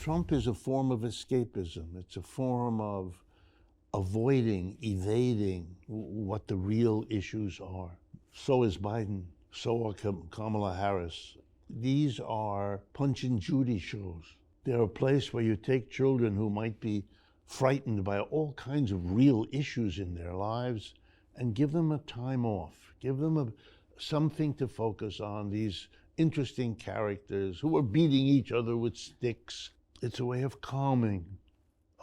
Trump is a form of escapism. It's a form of avoiding, evading what the real issues are. So is Biden. So are Kamala Harris. These are Punch and Judy shows. They're a place where you take children who might be frightened by all kinds of real issues in their lives and give them a time off. Give them something to focus on, these interesting characters who are beating each other with sticks. It's a way of calming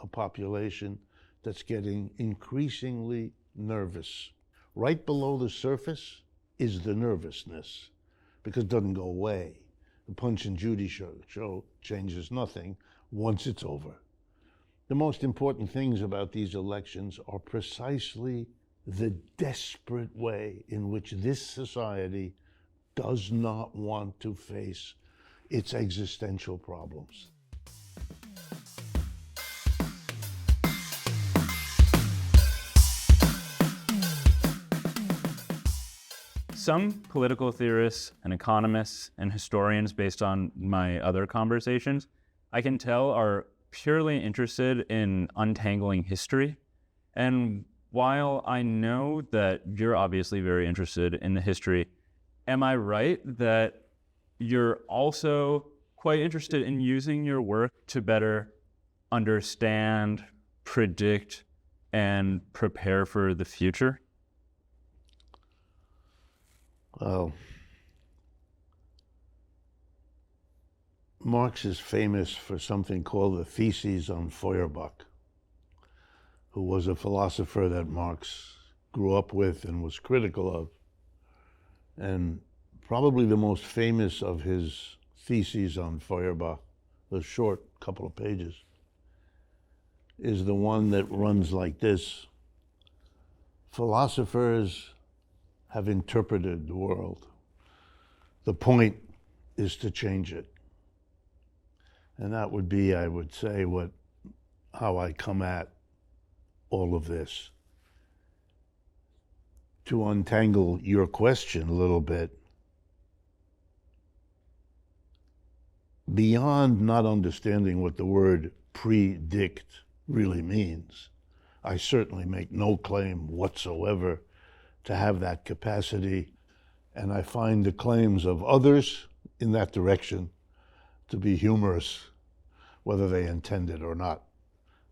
a population that's getting increasingly nervous. Right below the surface is the nervousness, because it doesn't go away. The Punch and Judy show changes nothing once it's over. The most important things about these elections are precisely the desperate way in which this society does not want to face its existential problems. Some political theorists and economists and historians, based on my other conversations, I can tell are purely interested in untangling history. And while I know that you're obviously very interested in the history, am I right that you're also quite interested in using your work to better understand, predict, and prepare for the future? Well, Marx is famous for something called the Theses on Feuerbach, who was a philosopher that Marx grew up with and was critical of. And probably the most famous of his theses on Feuerbach, the short couple of pages, is the one that runs like this: philosophers have interpreted the world. The point is to change it. And that would be, I would say, how I come at all of this. To untangle your question a little bit, beyond not understanding what the word predict really means, I certainly make no claim whatsoever to have that capacity, and I find the claims of others in that direction to be humorous, whether they intend it or not.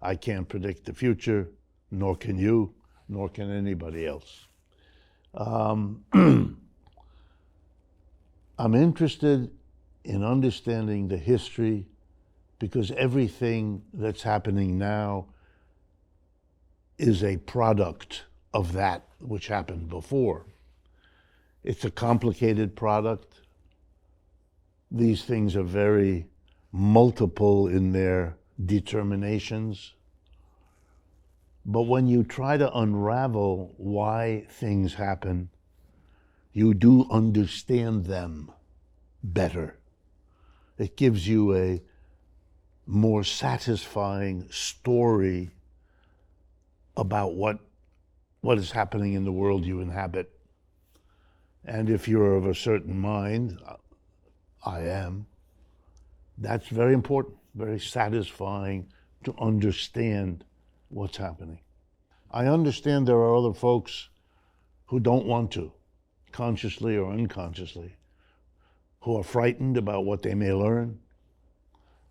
I can't predict the future, nor can you, nor can anybody else. I'm interested in understanding the history because everything that's happening now is a product of that which happened before. It's a complicated product. These things are very multiple in their determinations. But when you try to unravel why things happen, you do understand them better. It gives you a more satisfying story about what is happening in the world you inhabit. And if you're of a certain mind, I am, that's very important, very satisfying to understand what's happening. I understand there are other folks who don't want to, consciously or unconsciously, who are frightened about what they may learn,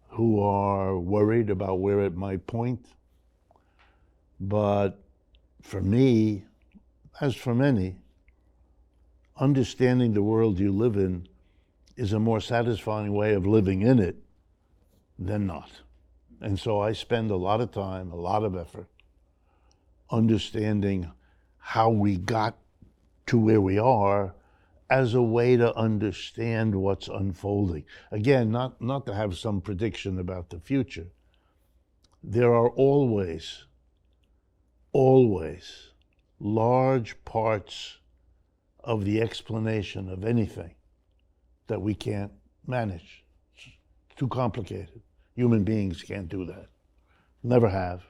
who are worried about where it might point. But for me, as for many, understanding the world you live in is a more satisfying way of living in it than not. And so I spend a lot of time, a lot of effort, understanding how we got to where we are as a way to understand what's unfolding. Again, not to have some prediction about the future. There are always large parts of the explanation of anything that we can't manage. It's too complicated. Human beings can't do that. Never have,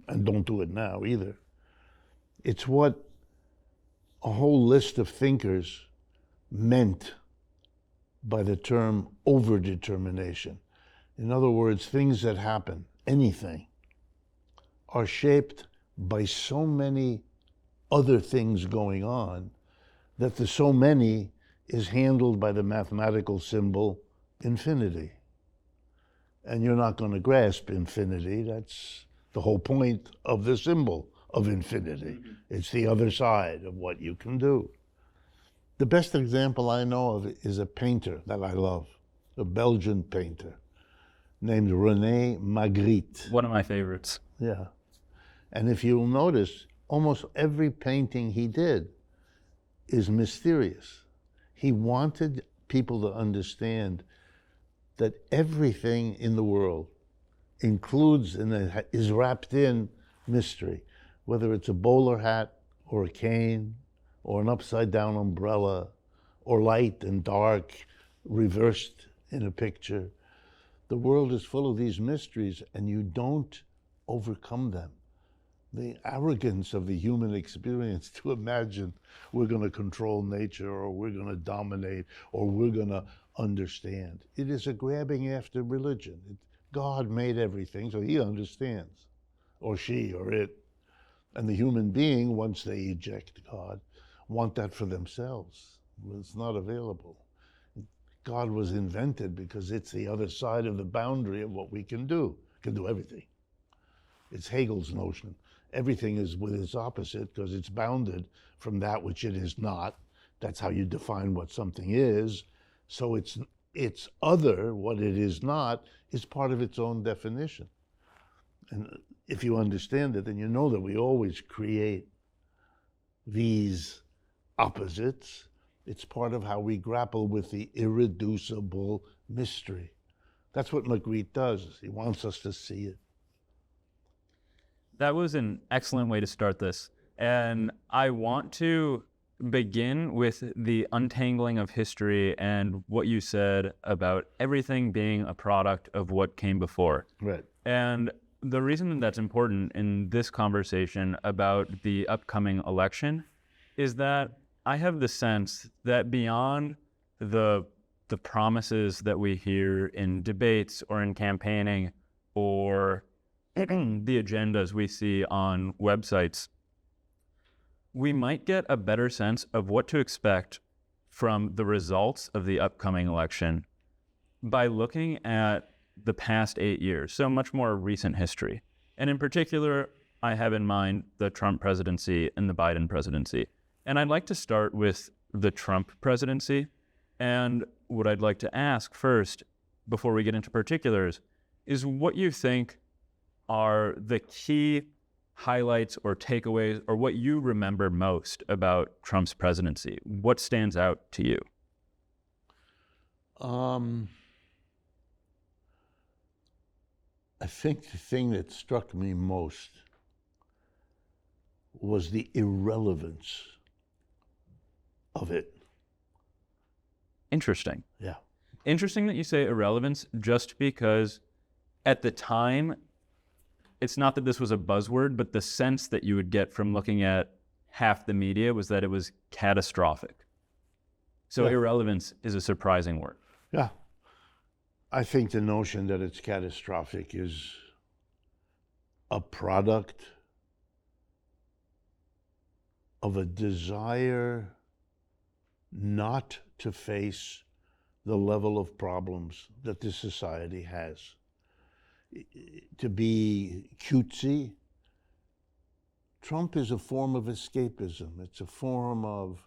and don't do it now either. It's what a whole list of thinkers meant by the term overdetermination. In other words, things that happen, anything, are shaped by so many other things going on that the so many is handled by the mathematical symbol infinity. And you're not going to grasp infinity. That's the whole point of the symbol of infinity. It's the other side of what you can do. The best example I know of is a painter that I love, a Belgian painter named René Magritte. One of my favorites. Yeah. And if you'll notice, almost every painting he did is mysterious. He wanted people to understand that everything in the world includes and is wrapped in mystery, whether it's a bowler hat or a cane or an upside down umbrella or light and dark reversed in a picture. The world is full of these mysteries and you don't overcome them. The arrogance of the human experience to imagine we're going to control nature or we're going to dominate or we're going to understand. It is a grabbing after religion. God made everything, so he understands, or she or it. And the human being, once they eject God, want that for themselves. It's not available. God was invented because it's the other side of the boundary of what we can do. Can do everything. It's Hegel's notion. Everything is with its opposite because it's bounded from that which it is not. That's how you define what something is. So it's other, what it is not, is part of its own definition. And if you understand it, then you know that we always create these opposites. It's part of how we grapple with the irreducible mystery. That's what Magritte does. He wants us to see it. That was an excellent way to start this. And I want to begin with the untangling of history and what you said about everything being a product of what came before. Right. And the reason that that's important in this conversation about the upcoming election is that I have the sense that beyond the promises that we hear in debates or in campaigning or the agendas we see on websites, we might get a better sense of what to expect from the results of the upcoming election by looking at the past 8 years, so much more recent history. And in particular, I have in mind the Trump presidency and the Biden presidency. And I'd like to start with the Trump presidency. And what I'd like to ask first, before we get into particulars, is what you think are the key highlights or takeaways, or what you remember most about Trump's presidency? What stands out to you? I think the thing that struck me most was the irrelevance of it. Interesting. Yeah. Interesting that you say irrelevance, just because at the time, it's not that this was a buzzword, but the sense that you would get from looking at half the media was that it was catastrophic. So Yeah. Irrelevance is a surprising word. Yeah. I think the notion that it's catastrophic is a product of a desire not to face the level of problems that this society has. To be cutesy, Trump is a form of escapism. It's a form of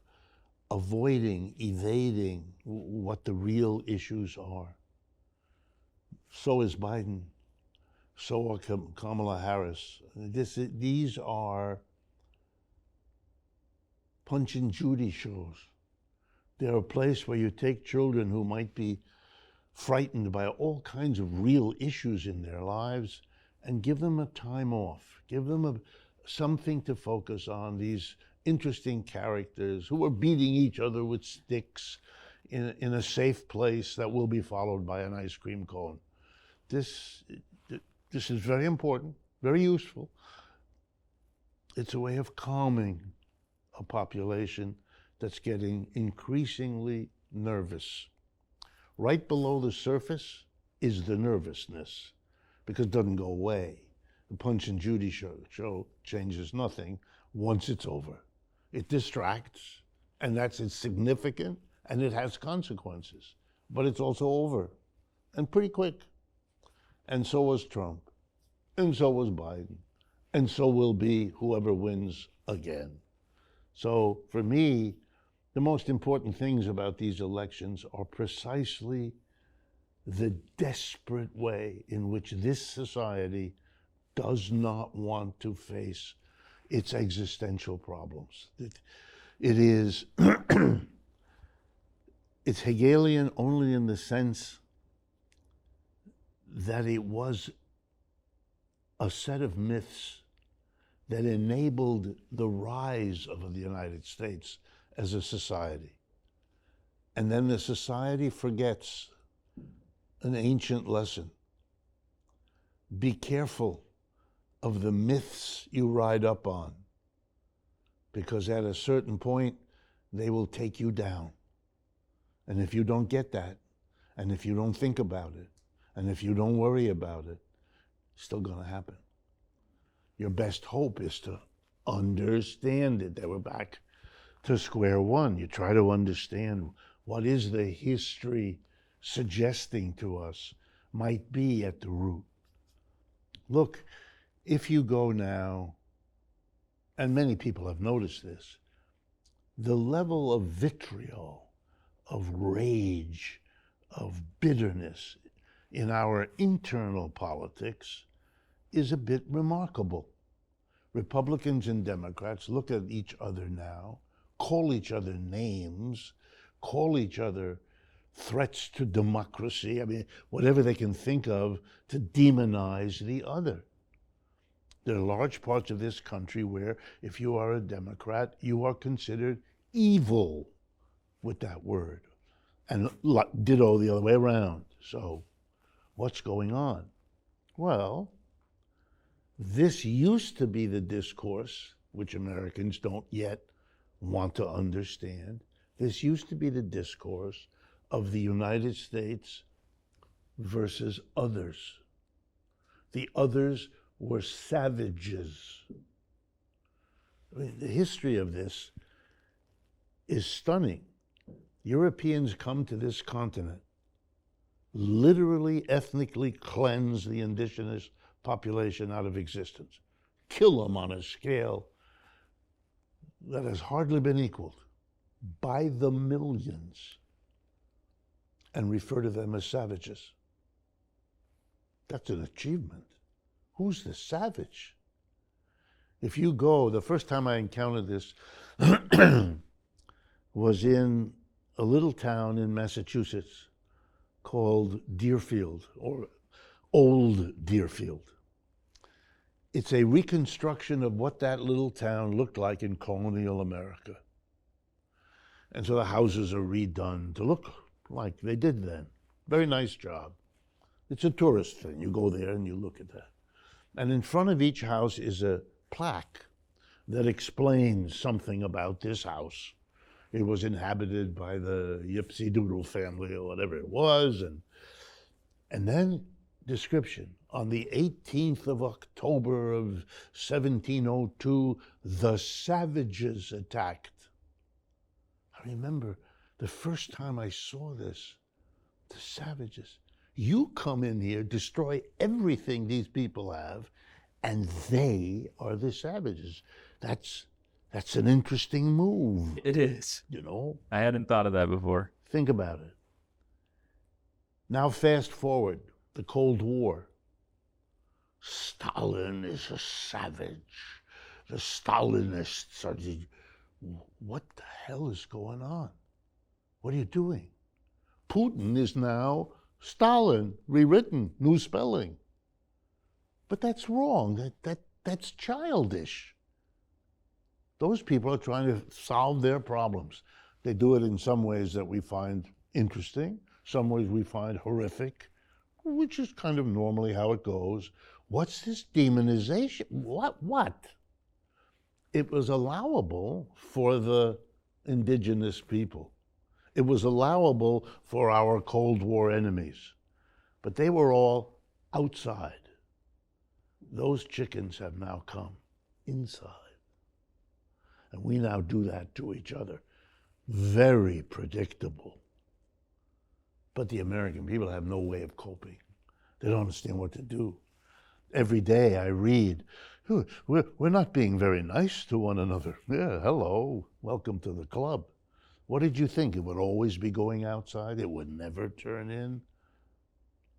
avoiding, evading what the real issues are. So is Biden. So are Kamala Harris. These are Punch and Judy shows. They're a place where you take children who might be frightened by all kinds of real issues in their lives and give them a time off. Give them something to focus on, these interesting characters who are beating each other with sticks in a safe place that will be followed by an ice cream cone. This is very important, very useful. It's a way of calming a population that's getting increasingly nervous. Right below the surface is the nervousness, because it doesn't go away. The Punch and Judy show changes nothing once it's over. It distracts, and that's significant, and it has consequences. But it's also over, and pretty quick. And so was Trump, and so was Biden, and so will be whoever wins again. So for me, the most important things about these elections are precisely the desperate way in which this society does not want to face its existential problems. It is, it's Hegelian only in the sense that it was a set of myths that enabled the rise of the United States as a society. And then the society forgets an ancient lesson. Be careful of the myths you ride up on, because at a certain point, they will take you down. And if you don't get that, and if you don't think about it, and if you don't worry about it, it's still going to happen. Your best hope is to understand it. That we're back to square one. You try to understand what is the history suggesting to us might be at the root. Look, if you go now, and many people have noticed this, the level of vitriol, of rage, of bitterness in our internal politics is a bit remarkable. Republicans and Democrats look at each other now, call each other names, call each other threats to democracy, I mean, whatever they can think of to demonize the other. There are large parts of this country where if you are a Democrat, you are considered evil with that word. And ditto the other way around. So what's going on? Well, this used to be the discourse, which Americans don't yet want to understand. This used to be the discourse of the United States versus others. The others were savages. I mean, the history of this is stunning. Europeans come to this continent, literally ethnically cleanse the indigenous population out of existence, kill them on a scale that has hardly been equaled by the millions, and refer to them as savages. That's an achievement. Who's the savage? If you go, the first time I encountered this was in a little town in Massachusetts called Deerfield, or Old Deerfield. It's a reconstruction of what that little town looked like in colonial America. And so the houses are redone to look like they did then. Very nice job. It's a tourist thing. You go there and you look at that. And in front of each house is a plaque that explains something about this house. It was inhabited by the Yipsy Doodle family or whatever it was. And then description. On the 18th of October of 1702, the savages attacked. I remember the first time I saw this, the savages. You come in here, destroy everything these people have, and they are the savages. That's an interesting move. It is. You know? I hadn't thought of that before. Think about it. Now fast forward, the Cold War. Stalin is a savage. The Stalinists are the... What the hell is going on? What are you doing? Putin is now Stalin, rewritten, new spelling. But that's wrong. That's childish. Those people are trying to solve their problems. They do it in some ways that we find interesting, some ways we find horrific, which is kind of normally how it goes. What's this demonization? What? It was allowable for the indigenous people. It was allowable for our Cold War enemies. But they were all outside. Those chickens have now come inside. And we now do that to each other. Very predictable. But the American people have no way of coping. They don't understand what to do. Every day I read, we're not being very nice to one another. Yeah, hello, welcome to the club. What did you think? It would always be going outside? It would never turn in?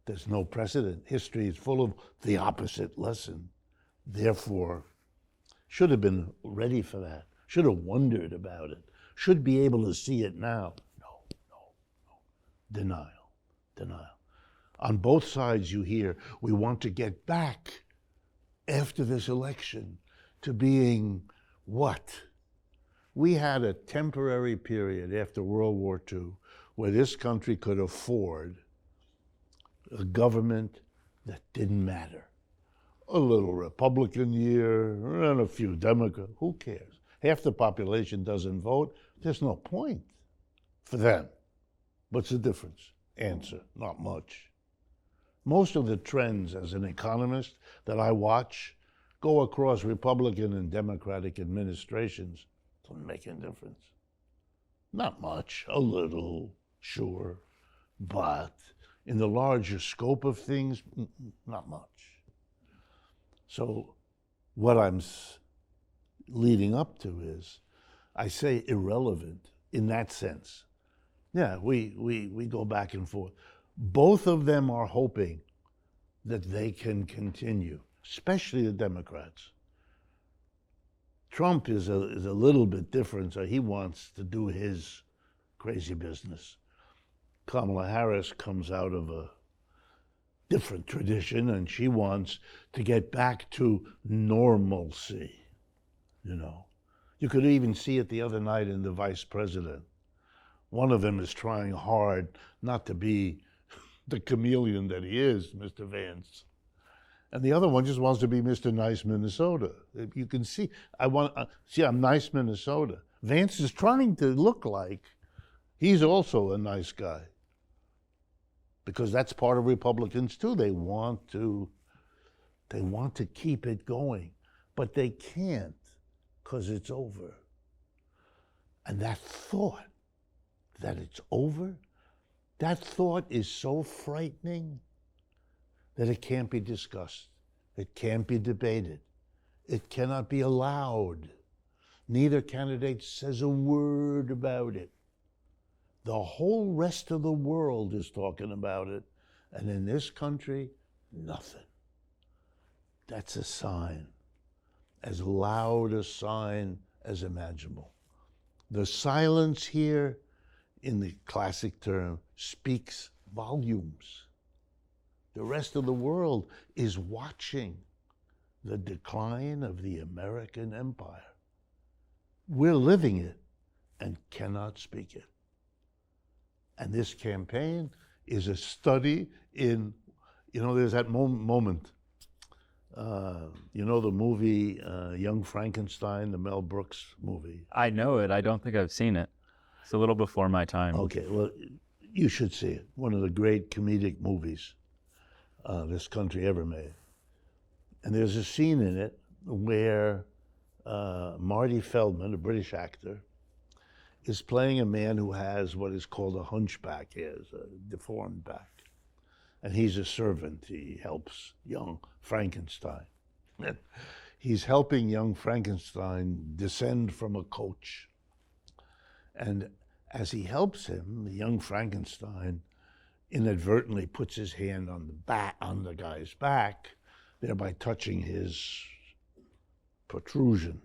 There's no precedent. History is full of the opposite lesson. Therefore, should have been ready for that. Should have wondered about it. Should be able to see it now. No. Denial. On both sides you hear, we want to get back after this election to being what? We had a temporary period after World War II where this country could afford a government that didn't matter. A little Republican year and a few Democrats, who cares? Half the population doesn't vote, there's no point for them. What's the difference? Answer, not much. Most of the trends as an economist that I watch go across Republican and Democratic administrations. Doesn't make any difference. Not much, a little, sure, but in the larger scope of things, not much. So what I'm leading up to is, I say irrelevant in that sense. Yeah, we go back and forth. Both of them are hoping that they can continue, especially the Democrats. Trump is a little bit different, so he wants to do his crazy business. Kamala Harris comes out of a different tradition, and she wants to get back to normalcy, you know. You could even see it the other night in the vice president. One of them is trying hard not to be the chameleon that he is, Mr. Vance. And the other one just wants to be Mr. Nice Minnesota. You can see, I'm nice Minnesota. Vance is trying to look like he's also a nice guy. Because that's part of Republicans too. They want to keep it going, but they can't because it's over. And that thought that it's over, that thought is so frightening that it can't be discussed. It can't be debated. It cannot be allowed. Neither candidate says a word about it. The whole rest of the world is talking about it, and in this country, nothing. That's a sign, as loud a sign as imaginable. The silence here, in the classic term, speaks volumes. The rest of the world is watching the decline of the American empire. We're living it and cannot speak it. And this campaign is a study in, there's that moment, the movie Young Frankenstein, the Mel Brooks movie. I know it. I don't think I've seen it. It's a little before my time. Okay, well, you should see it. One of the great comedic movies this country ever made. And there's a scene in it where Marty Feldman, a British actor, is playing a man who has what is called a hunchback. He has a deformed back. And he's a servant. He helps young Frankenstein. He's helping young Frankenstein descend from a coach. And as he helps him, the young Frankenstein inadvertently puts his hand on the guy's back, thereby touching his protrusion.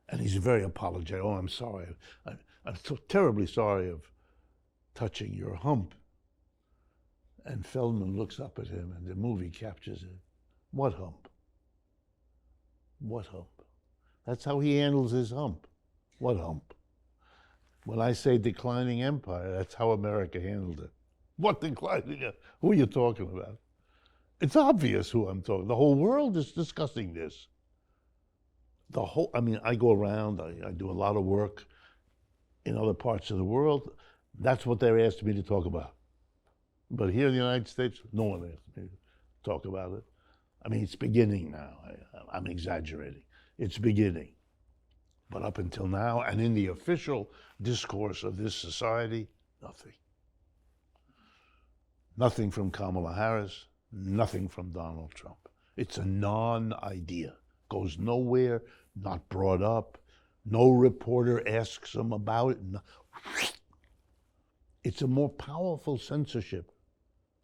And he's very apologetic. Oh, I'm sorry. I'm so terribly sorry of touching your hump. And Feldman looks up at him, and the movie captures it. What hump? What hump? That's how he handles his hump. What hump? When I say declining empire, that's how America handled it. What declining? Who are you talking about? It's obvious who I'm talking. The whole world is discussing this. I go around, I do a lot of work in other parts of the world. That's what they're asking me to talk about. But here in the United States, no one asked me to talk about it. I mean, it's beginning now. I'm exaggerating. It's beginning. But up until now, and in the official discourse of this society, nothing. Nothing from Kamala Harris, nothing from Donald Trump. It's a non-idea. Goes nowhere, not brought up. No reporter asks them about it. It's a more powerful censorship,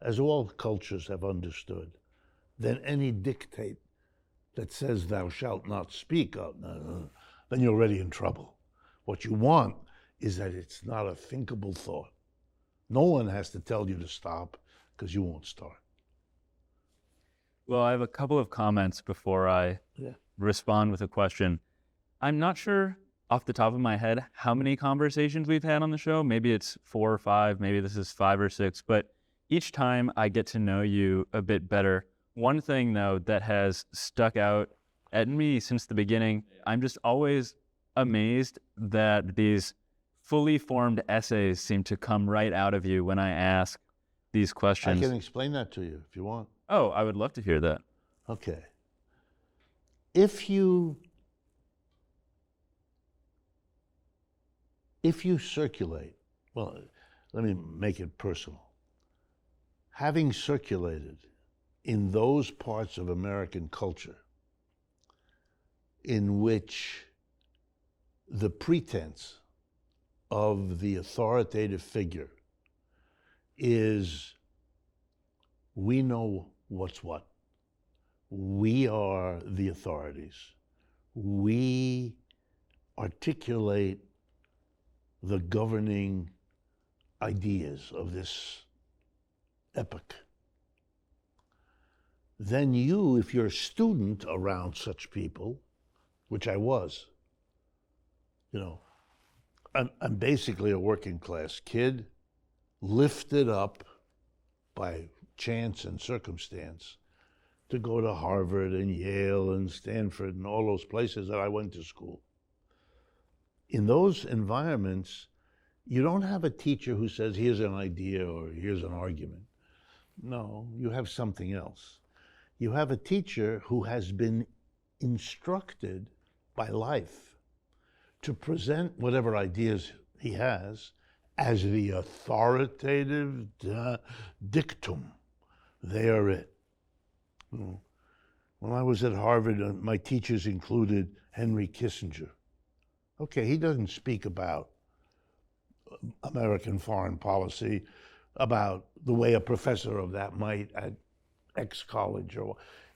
as all cultures have understood, than any dictate that says thou shalt not speak. Then you're already in trouble. What you want is that it's not a thinkable thought. No one has to tell you to stop because you won't start. Well, I have a couple of comments before I respond with a question. I'm not sure off the top of my head how many conversations we've had on the show. Maybe it's 4 or 5, maybe this is 5 or 6, but each time I get to know you a bit better. One thing, though, that has stuck out at me since the beginning, I'm just always amazed that these fully formed essays seem to come right out of you when I ask these questions. I can explain that to you if you want. Oh, I would love to hear that. Okay. If you circulate, well, let me make it personal. Having circulated in those parts of American culture in which the pretense of the authoritative figure is we know what's what. We are the authorities. We articulate the governing ideas of this epoch. Then you, if you're a student around such people, which I was, I'm basically a working class kid, lifted up by chance and circumstance to go to Harvard and Yale and Stanford and all those places that I went to school. In those environments, you don't have a teacher who says, here's an idea or here's an argument. No, you have something else. You have a teacher who has been instructed by life to present whatever ideas he has as the authoritative dictum. They are it. When I was at Harvard, my teachers included Henry Kissinger. Okay, he doesn't speak about American foreign policy, about the way a professor of that might at X college, or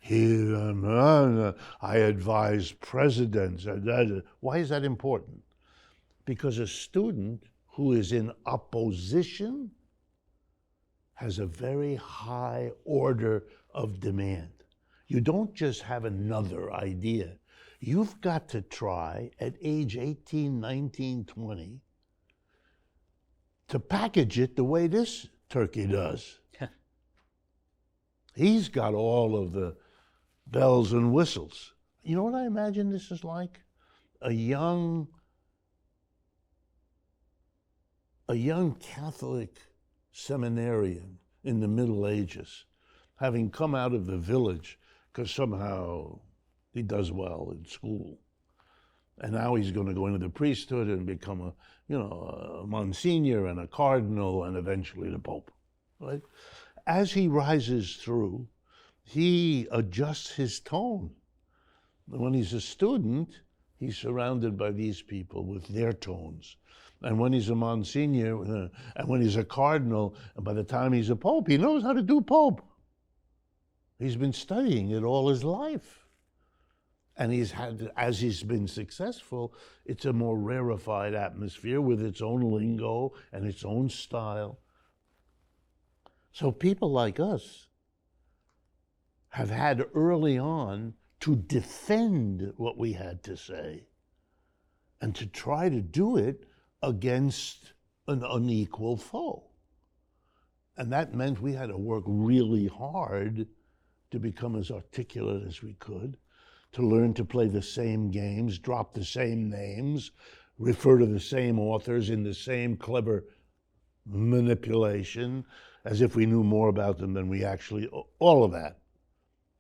I advise presidents. Why is that important? Because a student who is in opposition has a very high order of demand. You don't just have another idea. You've got to try at age 18, 19, 20 to package it the way this turkey does. He's got all of the bells and whistles. You know what I imagine this is like? A young Catholic seminarian in the Middle Ages, having come out of the village because somehow he does well in school. And now he's going to go into the priesthood and become a Monsignor and a Cardinal and eventually the Pope, right? As he rises through, he adjusts his tone. When he's a student, he's surrounded by these people with their tones. And when he's a Monsignor, and when he's a Cardinal, and by the time he's a Pope, he knows how to do Pope. He's been studying it all his life. And as he's been successful, it's a more rarefied atmosphere with its own lingo and its own style. So people like us have had early on to defend what we had to say and to try to do it against an unequal foe. And that meant we had to work really hard to become as articulate as we could, to learn to play the same games, drop the same names, refer to the same authors in the same clever manipulation, as if we knew more about them than we actually, all of that.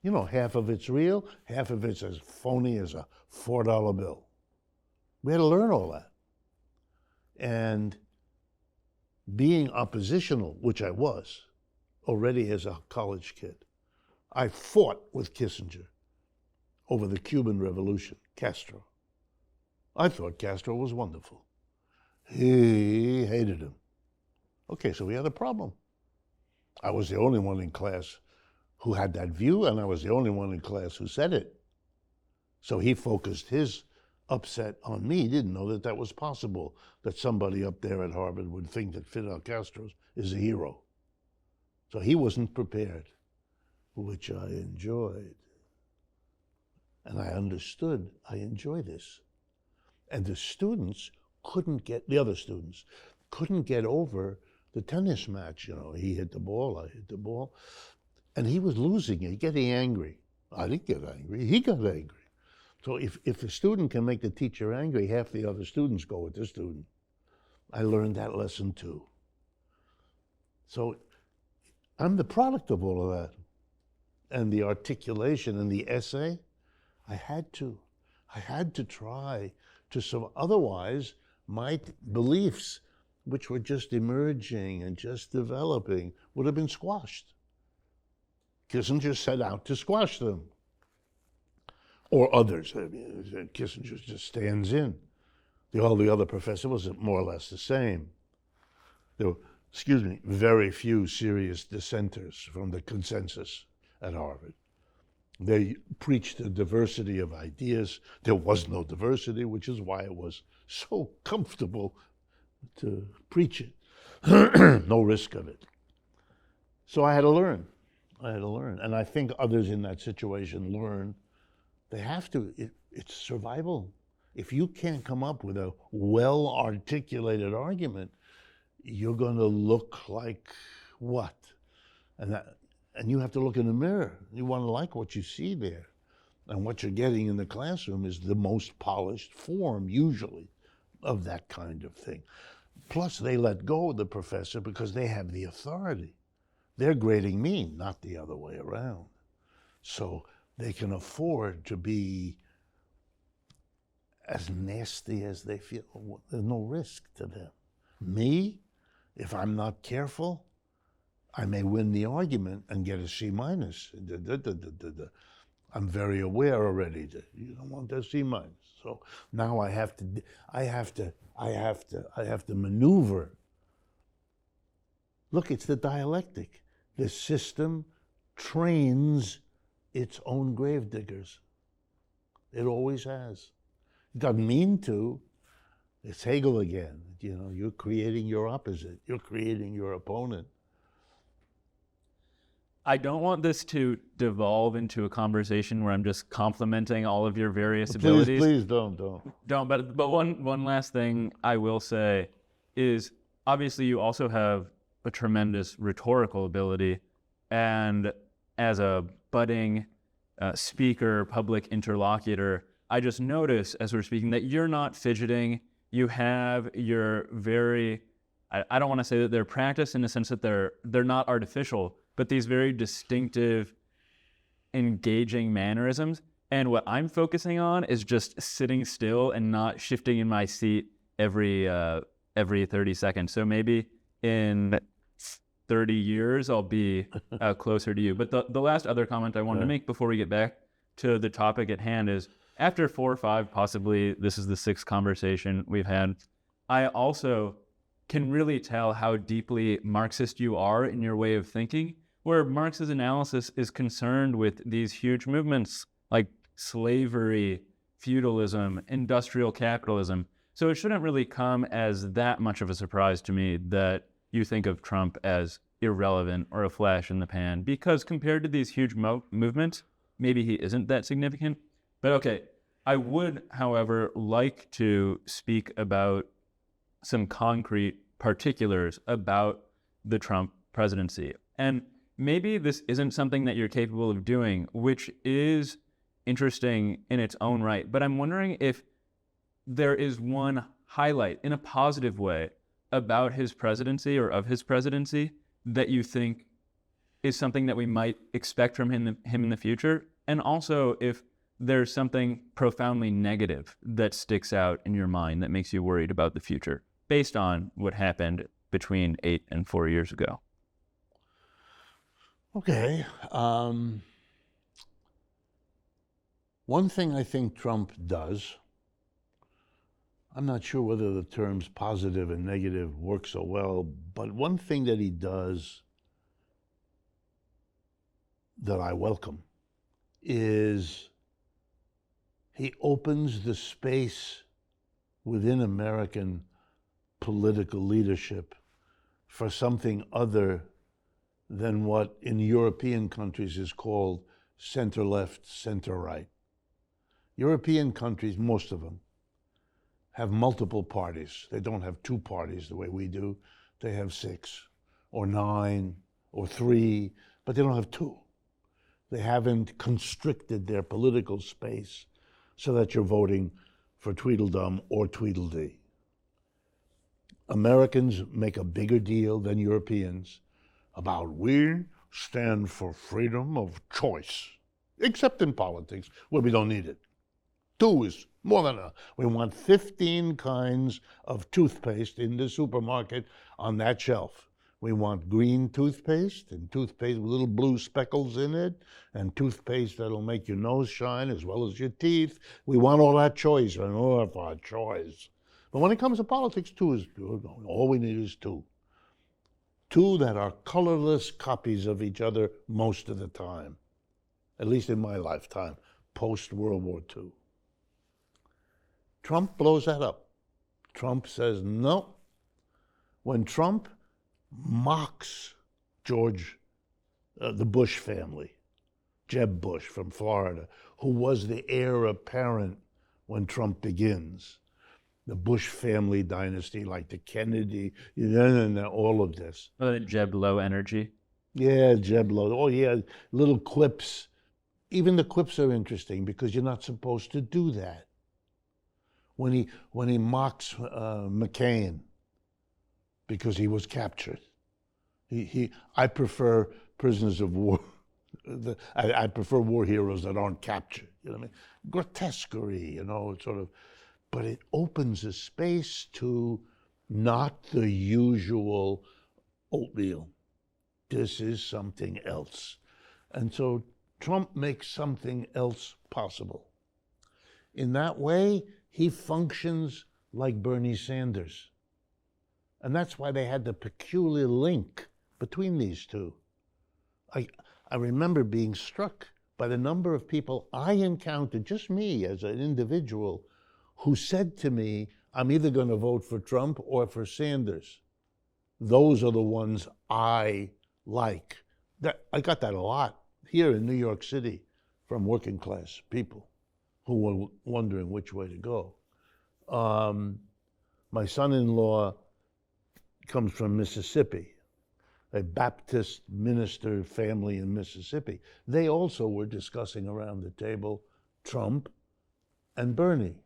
You know, half of it's real, half of it's as phony as a $4 bill. We had to learn all that. And being oppositional, which I was already as a college kid, I fought with Kissinger over the Cuban Revolution, Castro. I thought Castro was wonderful. He hated him. Okay, so we had a problem. I was the only one in class who had that view, and I was the only one in class who said it. So he focused his upset on me. He didn't know that that was possible, that somebody up there at Harvard would think that Fidel Castro is a hero. So he wasn't prepared, which I enjoyed. And I understood, I enjoy this. And the students couldn't get, the other students, couldn't get over the tennis match. You know, he hit the ball, I hit the ball. And he was losing it, getting angry. I didn't get angry, he got angry. So if a student can make the teacher angry, half the other students go with the student. I learned that lesson too. So I'm the product of all of that. And the articulation and the essay, I had to try to, so otherwise my beliefs, which were just emerging and just developing, would have been squashed. Kissinger set out to squash them. Or others. I mean, Kissinger just stands in. All the other professors was more or less the same. There were, very few serious dissenters from the consensus at Harvard. They preached a diversity of ideas. There was no diversity, which is why it was so comfortable to preach it. No risk of it. So I had to learn. And I think others in that situation learn. They have to. It's survival. If you can't come up with a well-articulated argument, you're going to look like what? And you have to look in the mirror. You want to like what you see there. And what you're getting in the classroom is the most polished form, usually, of that kind of thing. Plus, they let go of the professor because they have the authority. They're grading me, not the other way around. So they can afford to be as nasty as they feel. There's no risk to them. Me, if I'm not careful, I may win the argument and get a C minus. I'm very aware already that you don't want a C minus. So now I have to maneuver. Look, it's the dialectic. The system trains its own gravediggers. It always has. It doesn't mean to. It's Hegel again. You know, you're creating your opposite. You're creating your opponent. I don't want this to devolve into a conversation where I'm just complimenting all of your various abilities. Please don't. Don't. But one last thing I will say is, obviously you also have a tremendous rhetorical ability, and as a budding speaker, public interlocutor, I just notice as we're speaking that you're not fidgeting. You have your very, I don't want to say that they're practiced in the sense that they're not artificial, but these very distinctive, engaging mannerisms. And what I'm focusing on is just sitting still and not shifting in my seat every 30 seconds. So maybe in 30 years, I'll be closer to you. But the last other comment I wanted to make before we get back to the topic at hand is, after 4 or 5, possibly this is the 6th conversation we've had, I also can really tell how deeply Marxist you are in your way of thinking, where Marx's analysis is concerned with these huge movements like slavery, feudalism, industrial capitalism. So it shouldn't really come as that much of a surprise to me that you think of Trump as irrelevant or a flash in the pan, because compared to these huge movements, maybe he isn't that significant. But okay, I would, however, like to speak about some concrete particulars about the Trump presidency. And maybe this isn't something that you're capable of doing, which is interesting in its own right. But I'm wondering if there is one highlight in a positive way about his presidency or of his presidency that you think is something that we might expect from him in the future? And also, if there's something profoundly negative that sticks out in your mind that makes you worried about the future based on what happened between 8 and 4 years ago. Okay. One thing I think Trump does, I'm not sure whether the terms positive and negative work so well, but one thing that he does that I welcome is he opens the space within American political leadership for something other than what in European countries is called center-left, center-right. European countries, most of them, have multiple parties. They don't have two parties the way we do. They have 6 or 9 or 3, but they don't have 2. They haven't constricted their political space so that you're voting for Tweedledum or Tweedledee. Americans make a bigger deal than Europeans about we stand for freedom of choice, except in politics where we don't need it. 2 is more than enough. We want 15 kinds of toothpaste in the supermarket on that shelf. We want green toothpaste and toothpaste with little blue speckles in it and toothpaste that'll make your nose shine as well as your teeth. We want all that choice and all of our choice. But when it comes to politics, 2 is good. All we need is 2. 2 that are colorless copies of each other most of the time, at least in my lifetime, post-World War II. Trump blows that up. Trump says no. When Trump mocks the Bush family, Jeb Bush from Florida, who was the heir apparent when Trump begins, the Bush family dynasty, like the Kennedy, and all of this. Jeb low energy. Yeah, Jeb low. Oh, yeah, little quips. Even the quips are interesting because you're not supposed to do that. When he mocks McCain because he was captured, I prefer prisoners of war. I prefer war heroes that aren't captured. You know what I mean? Grotesquerie, sort of. But it opens a space to not the usual oatmeal. This is something else. And so Trump makes something else possible. In that way, he functions like Bernie Sanders. And that's why they had the peculiar link between these two. I remember being struck by the number of people I encountered, just me as an individual, who said to me, I'm either going to vote for Trump or for Sanders. Those are the ones I like. I got that a lot here in New York City from working class people who were wondering which way to go. My son-in-law comes from Mississippi, a Baptist minister family in Mississippi. They also were discussing around the table Trump and Bernie.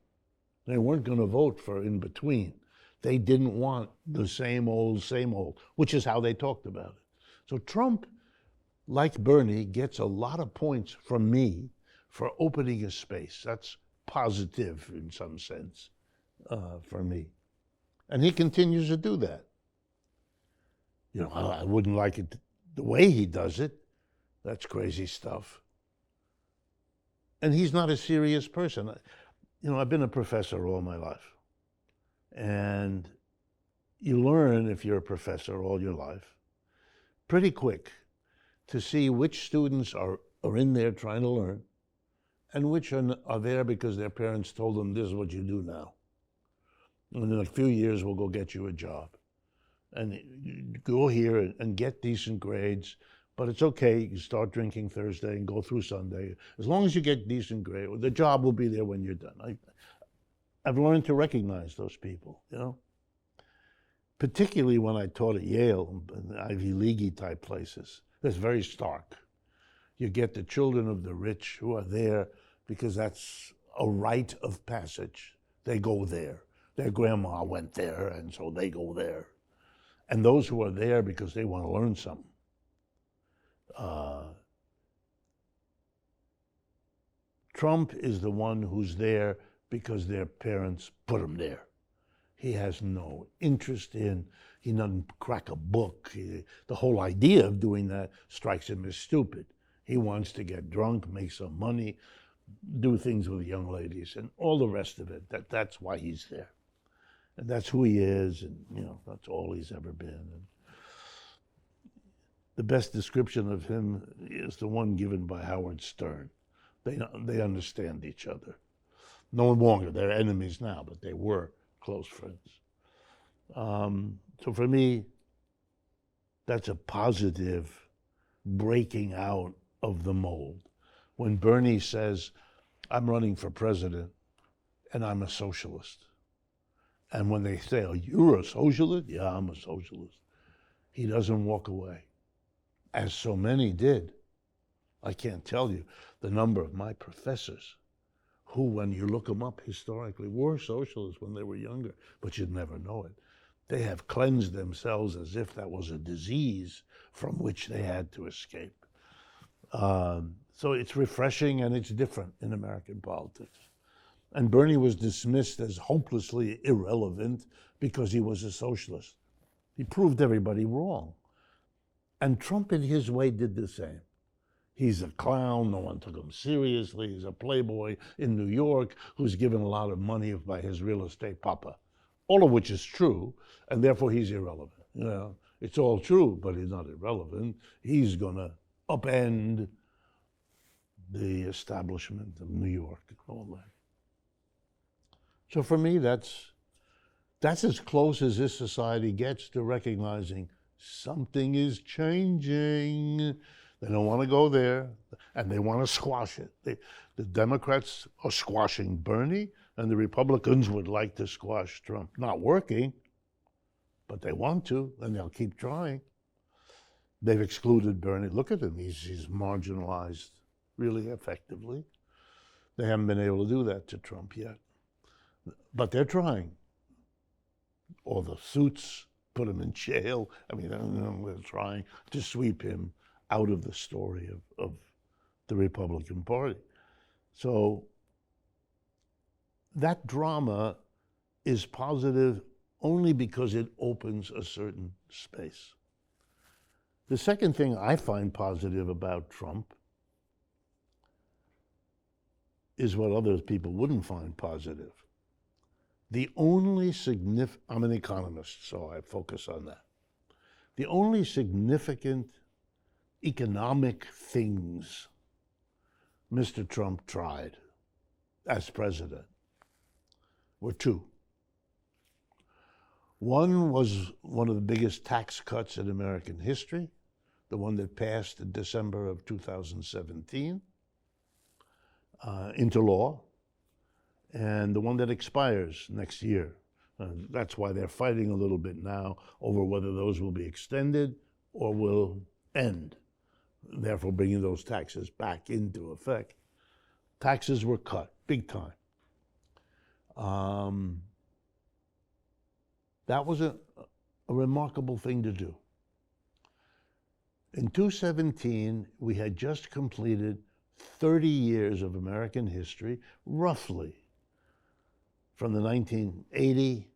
They weren't going to vote for in between. They didn't want the same old, which is how they talked about it. So Trump, like Bernie, gets a lot of points from me for opening a space. That's positive in some sense for me. And he continues to do that. I wouldn't like it the way he does it. That's crazy stuff. And he's not a serious person. I've been a professor all my life. And you learn, if you're a professor all your life, pretty quick to see which students are in there trying to learn and which are there because their parents told them, this is what you do now. And in a few years, we'll go get you a job. And you go here and get decent grades, but it's okay. You can start drinking Thursday and go through Sunday. As long as you get decent grades, the job will be there when you're done. I've learned to recognize those people, particularly when I taught at Yale and Ivy League type places. That's very stark. You get the children of the rich who are there because that's a rite of passage. They go there. Their grandma went there, and so they go there. and those who are there because they want to learn something. Trump is the one who's there because their parents put him there. He has no interest in, he doesn't crack a book. The whole idea of doing that strikes him as stupid. He wants to get drunk, make some money, do things with young ladies, and all the rest of it. That's why he's there. And that's who he is, and that's all he's ever been. And the best description of him is the one given by Howard Stern. They understand each other. No longer, they're enemies now, but they were close friends. So for me, that's a positive breaking out of the mold. When Bernie says, I'm running for president and I'm a socialist. And when they say, oh, you're a socialist? Yeah, I'm a socialist. He doesn't walk away, as so many did. I can't tell you the number of my professors who, when you look them up historically, were socialists when they were younger, but you'd never know it. They have cleansed themselves as if that was a disease from which they had to escape. So it's refreshing and it's different in American politics. And Bernie was dismissed as hopelessly irrelevant because he was a socialist. He proved everybody wrong. And Trump, in his way, did the same. He's a clown, no one took him seriously. He's a playboy in New York who's given a lot of money by his real estate papa, all of which is true, and therefore he's irrelevant. It's all true, but he's not irrelevant. He's gonna upend the establishment of New York and all that. So for me, that's as close as this society gets to recognizing something is changing. They don't want to go there, and they want to squash it. The Democrats are squashing Bernie, and the Republicans would like to squash Trump. Not working, but they want to, and they'll keep trying. They've excluded Bernie. Look at him. He's marginalized really effectively. They haven't been able to do that to Trump yet. But they're trying. All the suits put him in jail. I mean, they're trying to sweep him out of the story of the Republican Party. So that drama is positive only because it opens a certain space. The second thing I find positive about Trump is what other people wouldn't find positive. The only I'm an economist, so I focus on that. The only significant economic things Mr. Trump tried as president were two. One was one of the biggest tax cuts in American history, the one that passed in December of 2017 into law, and the one that expires next year. That's why they're fighting a little bit now over whether those will be extended or will end, therefore bringing those taxes back into effect. Taxes were cut, big time. That was a remarkable thing to do. In 2017, we had just completed 30 years of American history, roughly, from the 1980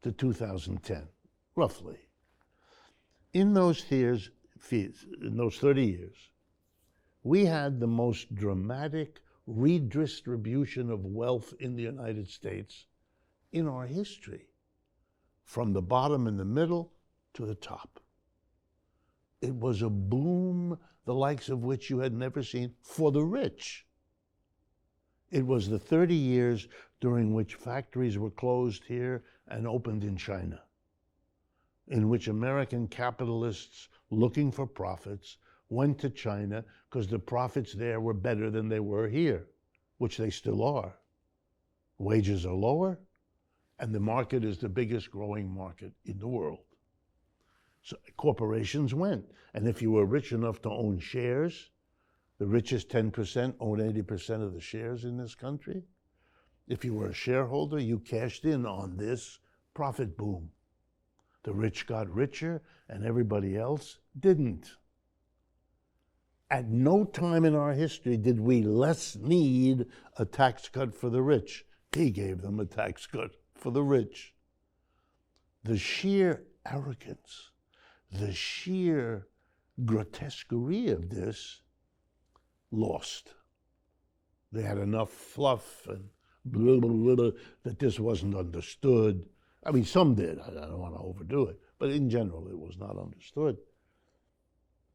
to 2010, roughly. In those 30 years, we had the most dramatic redistribution of wealth in the United States in our history, from the bottom and the middle to the top. It was a boom, the likes of which you had never seen for the rich. It was the 30 years during which factories were closed here and opened in China, in which American capitalists looking for profits went to China because the profits there were better than they were here, which they still are. Wages are lower, and the market is the biggest growing market in the world. So corporations went, and if you were rich enough to own shares, the richest 10% own 80% of the shares in this country. If you were a shareholder, you cashed in on this profit boom. The rich got richer and everybody else didn't. At no time in our history did we less need a tax cut for the rich. He gave them a tax cut for the rich. The sheer arrogance, the sheer grotesquerie of this lost. They had enough fluff and blah, blah, blah, that this wasn't understood. I mean, some did. I don't want to overdo it. But in general, it was not understood.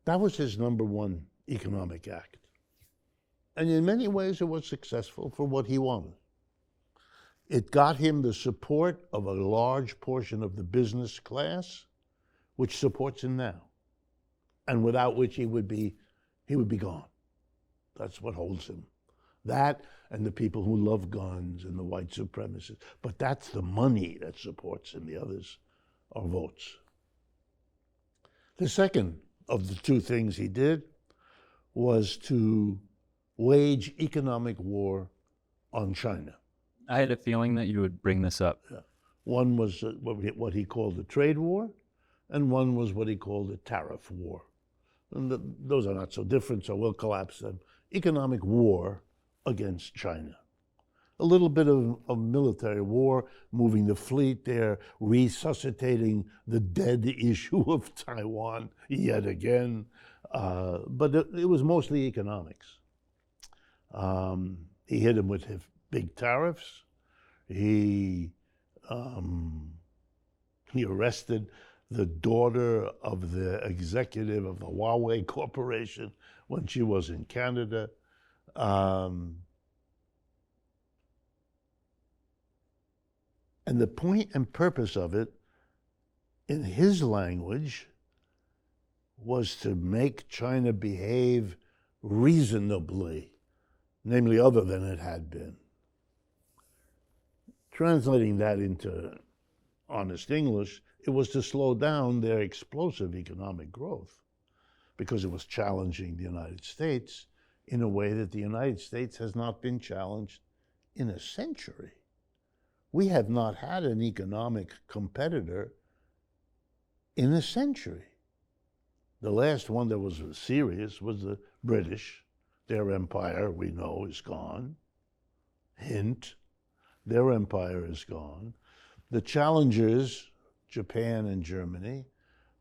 That was his number one economic act. And in many ways, it was successful for what he wanted. It got him the support of a large portion of the business class, which supports him now, and without which he would be gone. That's what holds him. That and the people who love guns and the white supremacists. But that's the money that supports him. The others are votes. The second of the two things he did was to wage economic war on China. I had a feeling that you would bring this up. One was what he called the trade war, and one was what he called the tariff war. And those are not so different, so we'll collapse them. Economic war against China. A little bit of military war, moving the fleet there, resuscitating the dead issue of Taiwan yet again. But it was mostly economics. He hit him with his big tariffs. He arrested the daughter of the executive of the Huawei Corporation when she was in Canada. And the point and purpose of it, in his language, was to make China behave reasonably, namely other than it had been. Translating that into honest English, it was to slow down their explosive economic growth because it was challenging the United States in a way that the United States has not been challenged in a century. We have not had an economic competitor in a century. The last one that was serious was the British. Their empire, we know, is gone. Hint, their empire is gone. The challengers, Japan and Germany,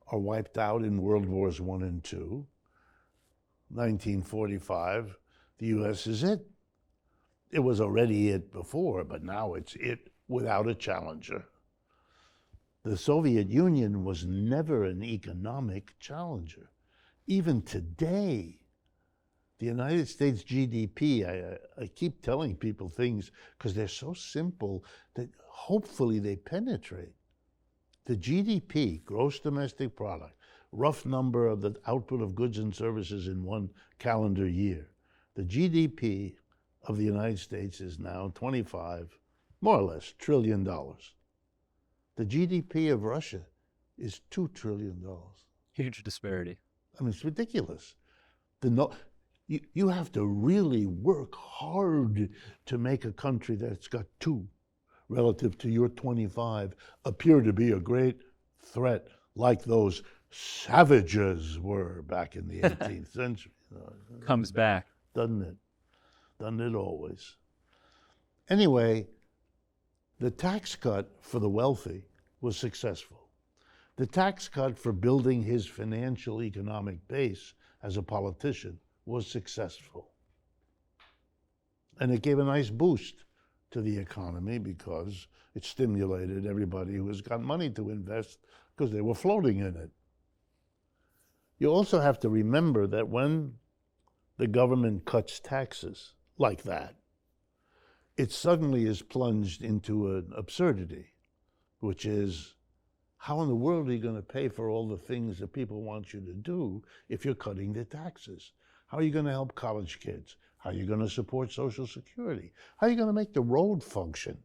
are wiped out in World Wars I and II. 1945, the US is it. It was already it before, but now it's it without a challenger. The Soviet Union was never an economic challenger. Even today, the United States GDP, I keep telling people things because they're so simple that hopefully they penetrate. The GDP, gross domestic product, rough number of the output of goods and services in one calendar year. The GDP of the United States is now 25, more or less, $1 trillion. The GDP of Russia is $2 trillion. Huge disparity. I mean, it's ridiculous. You have to really work hard to make a country that's got 2 relative to your 25 appear to be a great threat like those savages were back in the 18th century. Comes back. Doesn't it? Doesn't it always? Anyway, the tax cut for the wealthy was successful. The tax cut for building his financial economic base as a politician was successful. And it gave a nice boost to the economy because it stimulated everybody who has got money to invest because they were floating in it. You also have to remember that when the government cuts taxes like that, it suddenly is plunged into an absurdity, which is, how in the world are you going to pay for all the things that people want you to do if you're cutting the taxes? How are you going to help college kids? How are you going to support Social Security? How are you going to make the road function?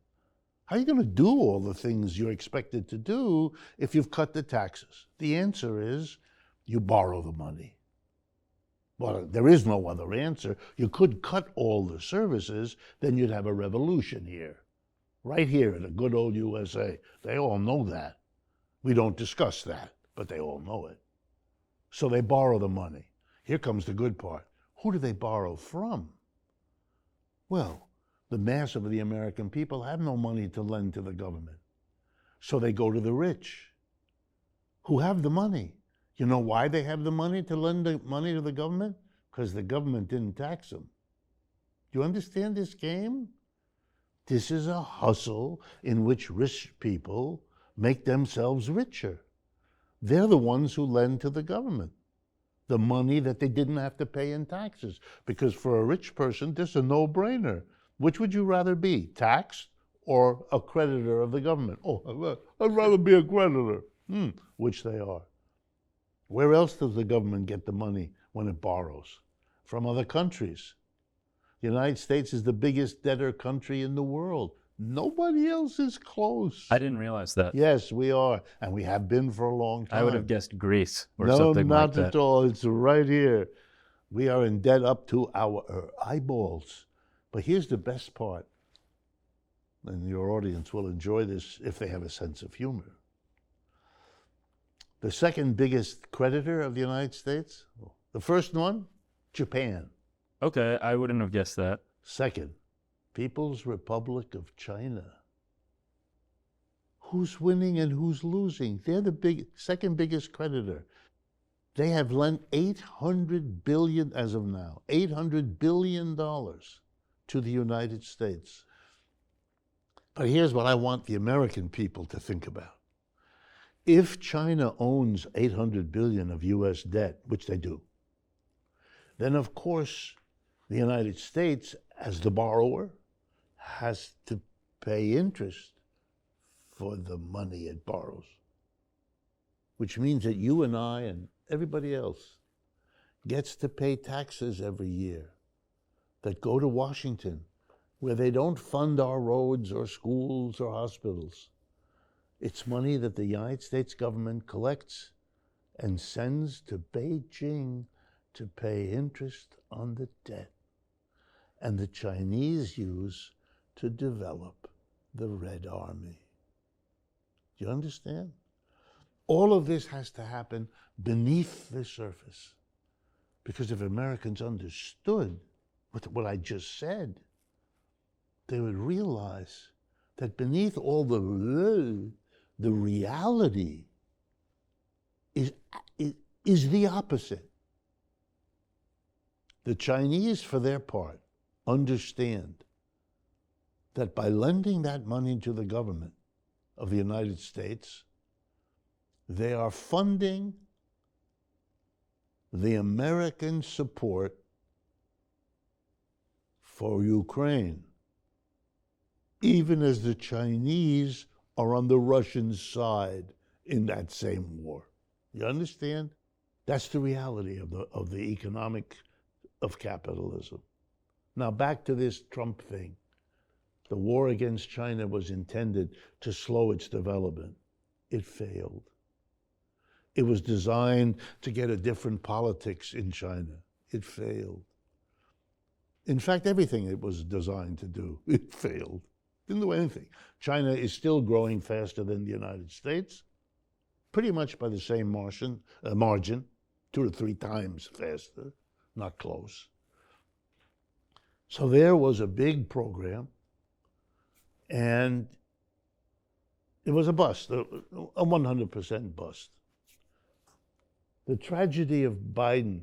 How are you going to do all the things you're expected to do if you've cut the taxes? The answer is you borrow the money. Well, there is no other answer. You could cut all the services, then you'd have a revolution here. Right here in the good old USA. They all know that. We don't discuss that, but they all know it. So they borrow the money. Here comes the good part. Who do they borrow from? Well, the mass of the American people have no money to lend to the government. So they go to the rich, who have the money. You know why they have the money to lend the money to the government? Because the government didn't tax them. Do you understand this game? This is a hustle in which rich people make themselves richer. They're the ones who lend to the government the money that they didn't have to pay in taxes. Because for a rich person, this is a no-brainer. Which would you rather be, taxed or a creditor of the government? Oh, I'd rather be a creditor, which they are. Where else does the government get the money when it borrows? From other countries. The United States is the biggest debtor country in the world. Nobody else is close. I didn't realize that. Yes, we are, and we have been for a long time. I would have guessed Greece or something like that. No, not at all. It's right here. We are in debt up to our eyeballs. But here's the best part, and your audience will enjoy this if they have a sense of humor. The second biggest creditor of the United States, the first one, Japan. Okay, I wouldn't have guessed that. Second, People's Republic of China. Who's winning and who's losing? They're the second biggest creditor. They have lent $800 billion, as of now, $800 billion to the United States. But here's what I want the American people to think about. If China owns $800 billion of US debt, which they do, then of course the United States, as the borrower, has to pay interest for the money it borrows, which means that you and I and everybody else gets to pay taxes every year that go to Washington, where they don't fund our roads or schools or hospitals. It's money that the United States government collects and sends to Beijing to pay interest on the debt. And the Chinese use to develop the Red Army. Do you understand? All of this has to happen beneath the surface. Because if Americans understood what I just said, they would realize that beneath all the reality is the opposite. The Chinese, for their part, understand that by lending that money to the government of the United States, they are funding the American support for Ukraine, even as the Chinese are on the Russian side in that same war. You understand? That's the reality of the economic of capitalism. Now back to this Trump thing. The war against China was intended to slow its development. It failed. It was designed to get a different politics in China. It failed. In fact, everything it was designed to do, it failed. Didn't do anything. China is still growing faster than the United States, pretty much by the same margin, 2 to 3 times faster, not close. So there was a big program, and it was a bust, a 100% bust. The tragedy of Biden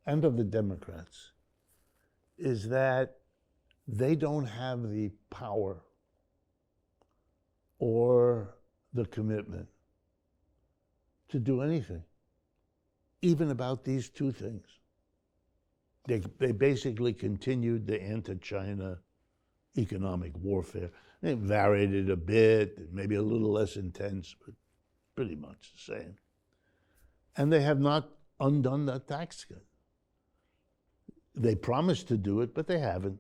and of the Democrats is that they don't have the power or the commitment to do anything, even about these two things. They basically continued the anti-China economic warfare. They varied it a bit, maybe a little less intense, but pretty much the same. And they have not undone that tax cut. They promised to do it, but they haven't.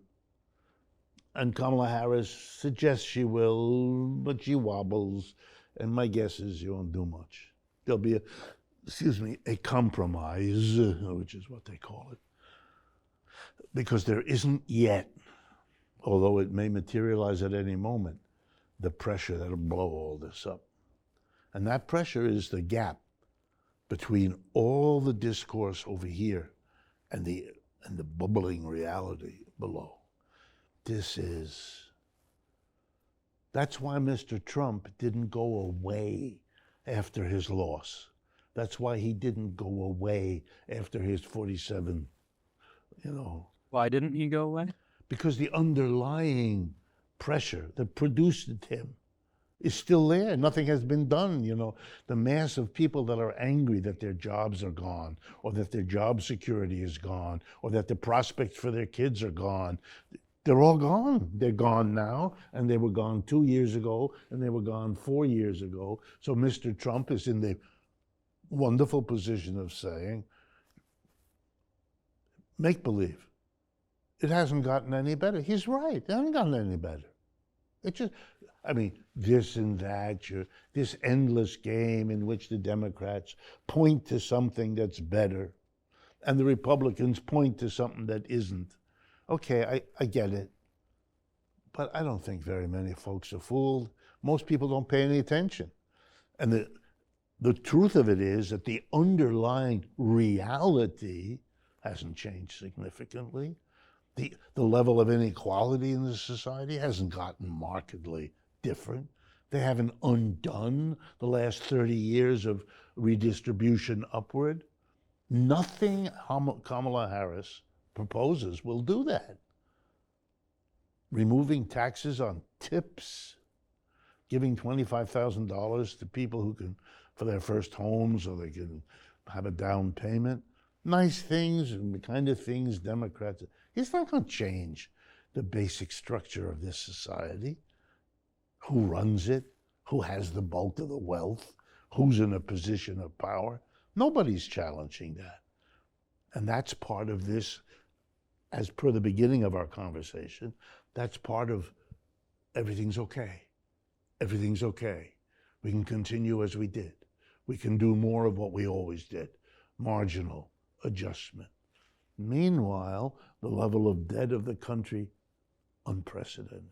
And Kamala Harris suggests she will, but she wobbles, and my guess is she won't do much. There'll be a compromise, which is what they call it. Because there isn't yet, although it may materialize at any moment, the pressure that'll blow all this up. And that pressure is the gap between all the discourse over here and the bubbling reality below. That's why Mr. Trump didn't go away after his loss. That's why he didn't go away after his 47, Why didn't he go away? because the underlying pressure that produced him is still there. Nothing has been done. The mass of people that are angry that their jobs are gone, or that their job security is gone, or that the prospects for their kids are gone, they're all gone. They're gone now, and they were gone 2 years ago, and they were gone 4 years ago. So Mr. Trump is in the wonderful position of saying, make believe. It hasn't gotten any better. He's right. It hasn't gotten any better. This and that, this endless game in which the Democrats point to something that's better and the Republicans point to something that isn't. Okay, I get it. But I don't think very many folks are fooled. Most people don't pay any attention. And the truth of it is that the underlying reality hasn't changed significantly. The level of inequality in the society hasn't gotten markedly different. They haven't undone the last 30 years of redistribution upward. Nothing Kamala Harris proposes will do that. Removing taxes on tips, giving $25,000 to people who can, for their first homes, or they can have a down payment. Nice things and the kind of things Democrats. He's not going to change the basic structure of this society. Who runs it? Who has the bulk of the wealth? Who's in a position of power? Nobody's challenging that. And that's part of this, as per the beginning of our conversation, that's part of everything's okay. Everything's okay. We can continue as we did. We can do more of what we always did. Marginal adjustment. Meanwhile, the level of debt of the country, unprecedented.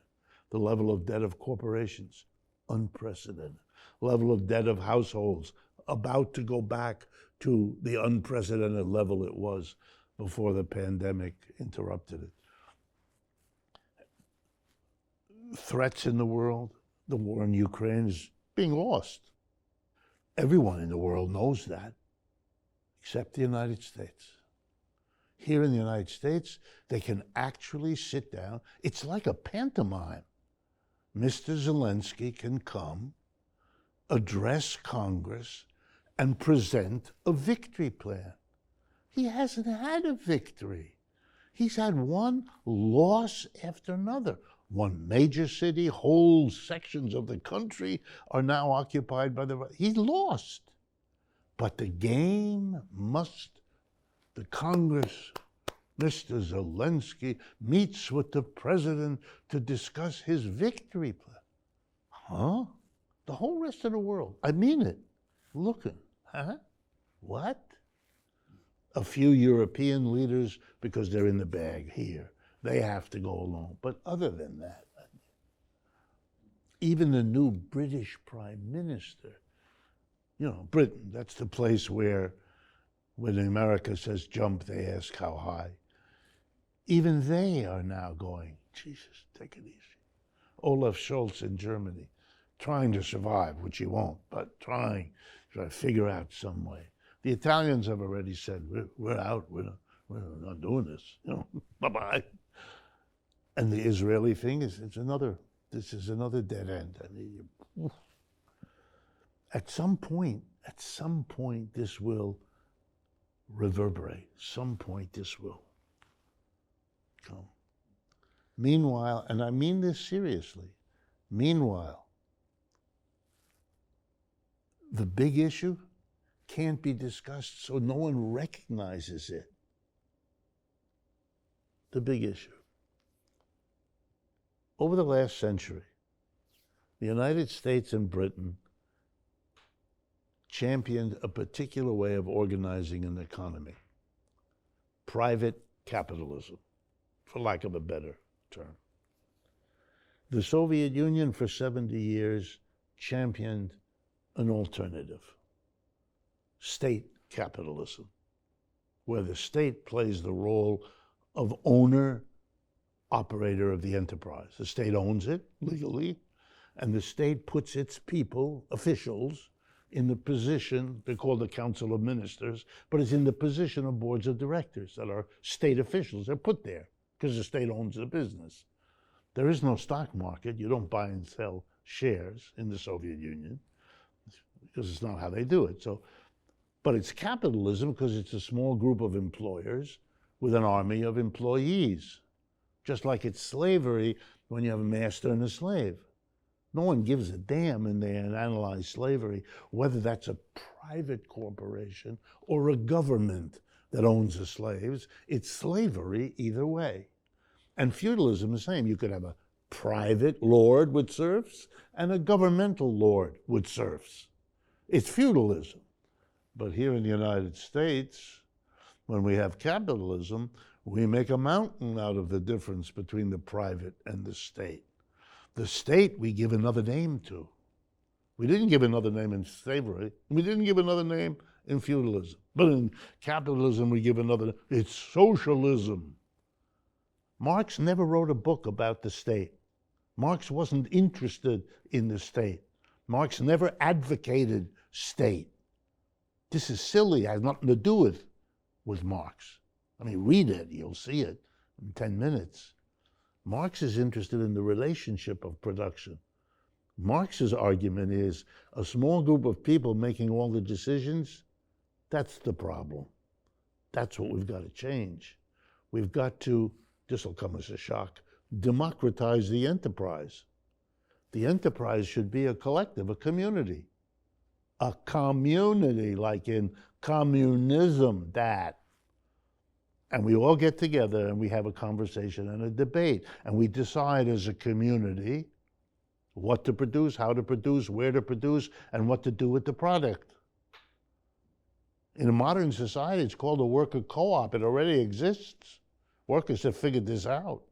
The level of debt of corporations, unprecedented. Level of debt of households, about to go back to the unprecedented level it was before the pandemic interrupted it. Threats in the world, the war in Ukraine is being lost. Everyone in the world knows that, except the United States. Here in the United States, they can actually sit down. It's like a pantomime. Mr. Zelensky can come, address Congress, and present a victory plan. He hasn't had a victory. He's had one loss after another. One major city, whole sections of the country are now occupied by he lost. But the game the Congress, Mr. Zelensky meets with the president to discuss his victory plan. Huh? The whole rest of the world, I mean it, looking, huh? What? A few European leaders, because they're in the bag here, they have to go along. But other than that, even the new British Prime Minister, Britain, that's the place where when America says jump, they ask how high. Even they are now going, Jesus, take it easy. Olaf Scholz in Germany, trying to survive, which he won't, but trying to figure out some way. The Italians have already said, we're out, we're not doing this, bye-bye. And the Israeli thing is, this is another dead end. At some point, this will reverberate. Some point, this will come. Meanwhile, and I mean this seriously, meanwhile, the big issue can't be discussed so no one recognizes it. The big issue. Over the last century, the United States and Britain championed a particular way of organizing an economy. Private capitalism, for lack of a better term. The Soviet Union for 70 years championed an alternative, state capitalism, where the state plays the role of owner, operator of the enterprise. The state owns it legally, and the state puts its people, officials, in the position, they're called the Council of Ministers, but it's in the position of boards of directors that are state officials. They're put there because the state owns the business. There is no stock market. You don't buy and sell shares in the Soviet Union because it's not how they do it. But it's capitalism because it's a small group of employers with an army of employees. Just like it's slavery when you have a master and a slave. No one gives a damn in they analyze slavery, whether that's a private corporation or a government that owns the slaves. It's slavery either way. And feudalism is the same. You could have a private lord with serfs and a governmental lord with serfs. It's feudalism. But here in the United States, when we have capitalism, we make a mountain out of the difference between the private and the state. The state we give another name to. We didn't give another name in slavery. We didn't give another name in feudalism. But in capitalism we give another name. It's socialism. Marx never wrote a book about the state. Marx wasn't interested in the state. Marx never advocated state. This is silly. It has nothing to do with Marx. I mean, read it. You'll see it in 10 minutes. Marx is interested in the relationship of production. Marx's argument is a small group of people making all the decisions, that's the problem. That's what we've got to change. We've got to, this will come as a shock, democratize the enterprise. The enterprise should be a collective, a community. A community, like in communism, that. And we all get together and we have a conversation and a debate. And we decide as a community what to produce, how to produce, where to produce, and what to do with the product. In a modern society, it's called a worker co-op. It already exists. Workers have figured this out.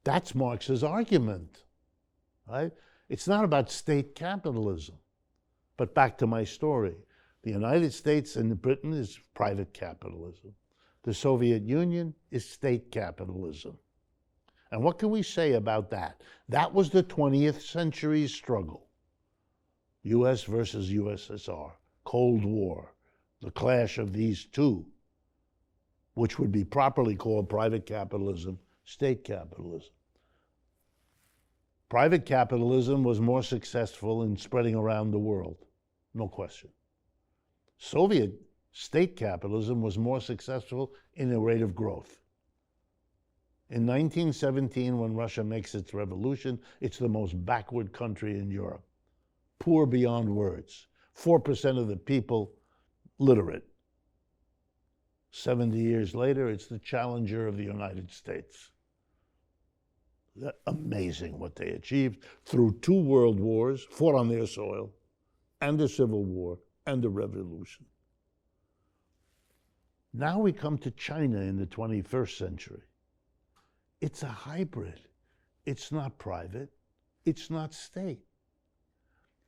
That's Marx's argument, right? It's not about state capitalism. But back to my story. The United States and Britain is private capitalism. The Soviet Union is state capitalism. And what can we say about that? That was the 20th century's struggle. US versus USSR, Cold War, the clash of these two, which would be properly called private capitalism, state capitalism. Private capitalism was more successful in spreading around the world, no question. Soviet state capitalism was more successful in the rate of growth. In 1917, when Russia makes its revolution, it's the most backward country in Europe. Poor beyond words. 4% of the people literate. 70 years later, it's the challenger of the United States. Amazing what they achieved through 2 world wars, fought on their soil, and a civil war, and a revolution. Now we come to China in the 21st century. It's a hybrid. It's not private. It's not state.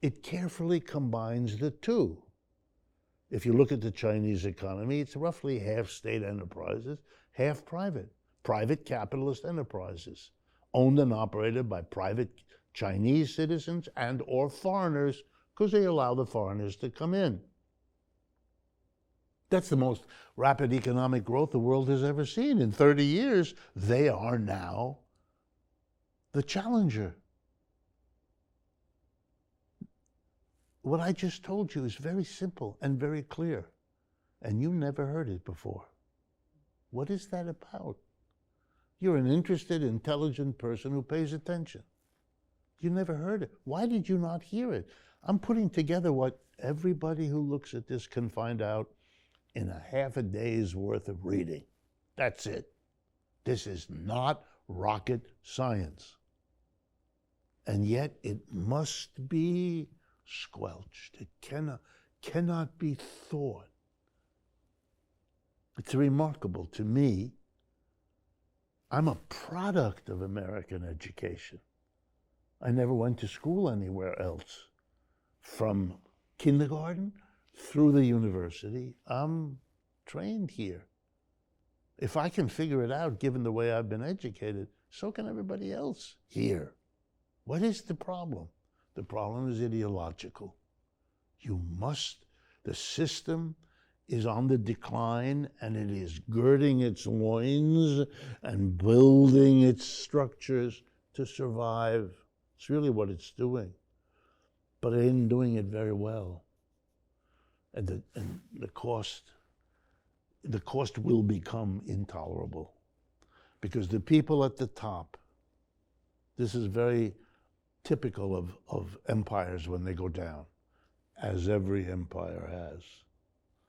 It carefully combines the two. If you look at the Chinese economy, it's roughly half state enterprises, half private. Private capitalist enterprises, owned and operated by private Chinese citizens and or foreigners, because they allow the foreigners to come in. That's the most rapid economic growth the world has ever seen. In 30 years, they are now the challenger. What I just told you is very simple and very clear, and you never heard it before. What is that about? You're an interested, intelligent person who pays attention. You never heard it. Why did you not hear it? I'm putting together what everybody who looks at this can find out in a half a day's worth of reading. That's it. This is not rocket science. And yet it must be squelched. It cannot be thought. It's remarkable to me. I'm a product of American education. I never went to school anywhere else. From kindergarten through the university. I'm trained here. If I can figure it out, given the way I've been educated, so can everybody else here. What is the problem? The problem is ideological. The system is on the decline, and it is girding its loins and building its structures to survive. It's really what it's doing. But it isn't doing it very well. And the cost will become intolerable. Because the people at the top, this is very typical of empires when they go down, as every empire has.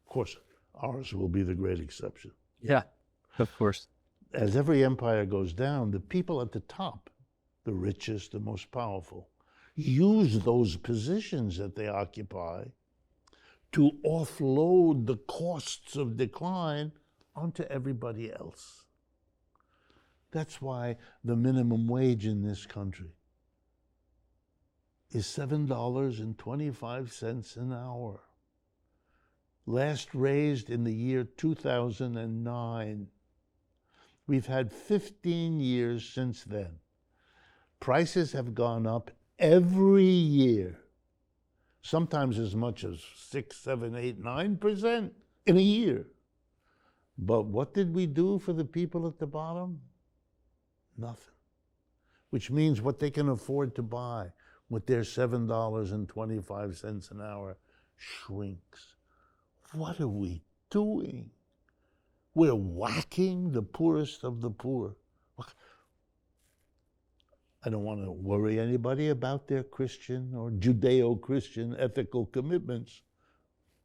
Of course, ours will be the great exception. Yeah, of course. As every empire goes down, the people at the top, the richest, the most powerful, use those positions that they occupy to offload the costs of decline onto everybody else. That's why the minimum wage in this country is $7.25 an hour. Last raised in the year 2009. We've had 15 years since then. Prices have gone up every year, sometimes as much as 6, 7, 8, 9% in a year. But what did we do for the people at the bottom? Nothing. Which means what they can afford to buy with their $7.25 an hour shrinks. What are we doing? We're whacking the poorest of the poor. I don't want to worry anybody about their Christian or Judeo-Christian ethical commitments,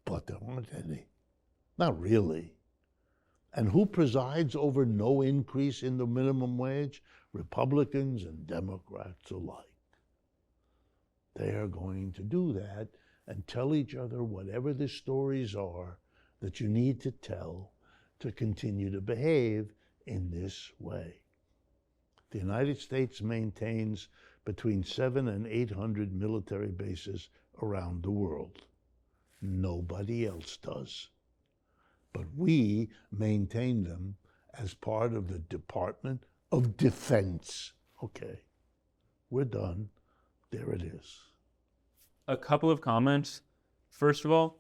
but there aren't any. Not really. And who presides over no increase in the minimum wage? Republicans and Democrats alike. They are going to do that and tell each other whatever the stories are that you need to tell to continue to behave in this way. The United States maintains between 700 and 800 military bases around the world. Nobody else does. But we maintain them as part of the Department of Defense. Okay, we're done. There it is. A couple of comments. First of all,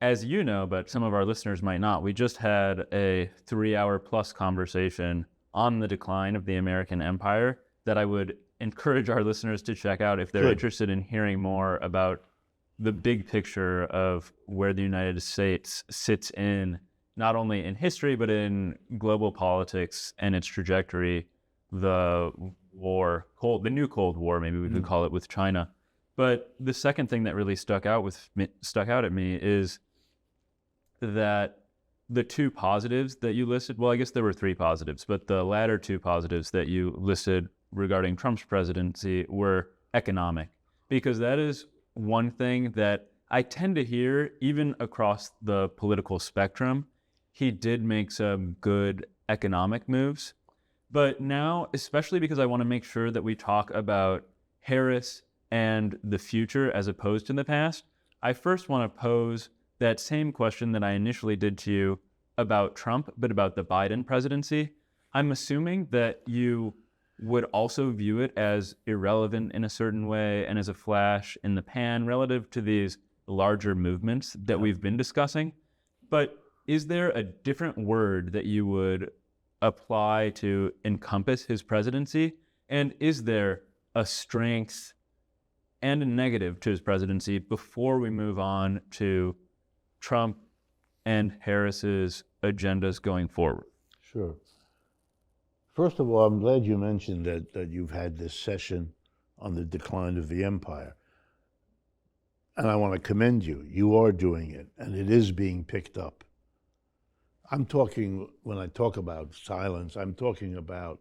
as you know, but some of our listeners might not, we just had a 3-hour plus conversation on the decline of the American empire that I would encourage our listeners to check out if they're interested in hearing more about the big picture of where the United States sits in, not only in history, but in global politics and its trajectory, the new Cold War, maybe we could call it, with China. But the second thing that really stuck out at me is that the two positives that you listed, well, I guess there were three positives, but the latter two positives that you listed regarding Trump's presidency were economic, because that is one thing that I tend to hear even across the political spectrum. He did make some good economic moves, but now, especially because I want to make sure that we talk about Harris and the future as opposed to the past, I first want to pose that same question that I initially did to you about Trump, but about the Biden presidency. I'm assuming that you would also view it as irrelevant in a certain way and as a flash in the pan relative to these larger movements that we've been discussing. But is there a different word that you would apply to encompass his presidency? And is there a strength and a negative to his presidency before we move on to Trump and Harris's agendas going forward? Sure. First of all, I'm glad you mentioned that you've had this session on the decline of the empire. And I want to commend you. You are doing it, and it is being picked up. I'm talking, when I talk about silence, I'm talking about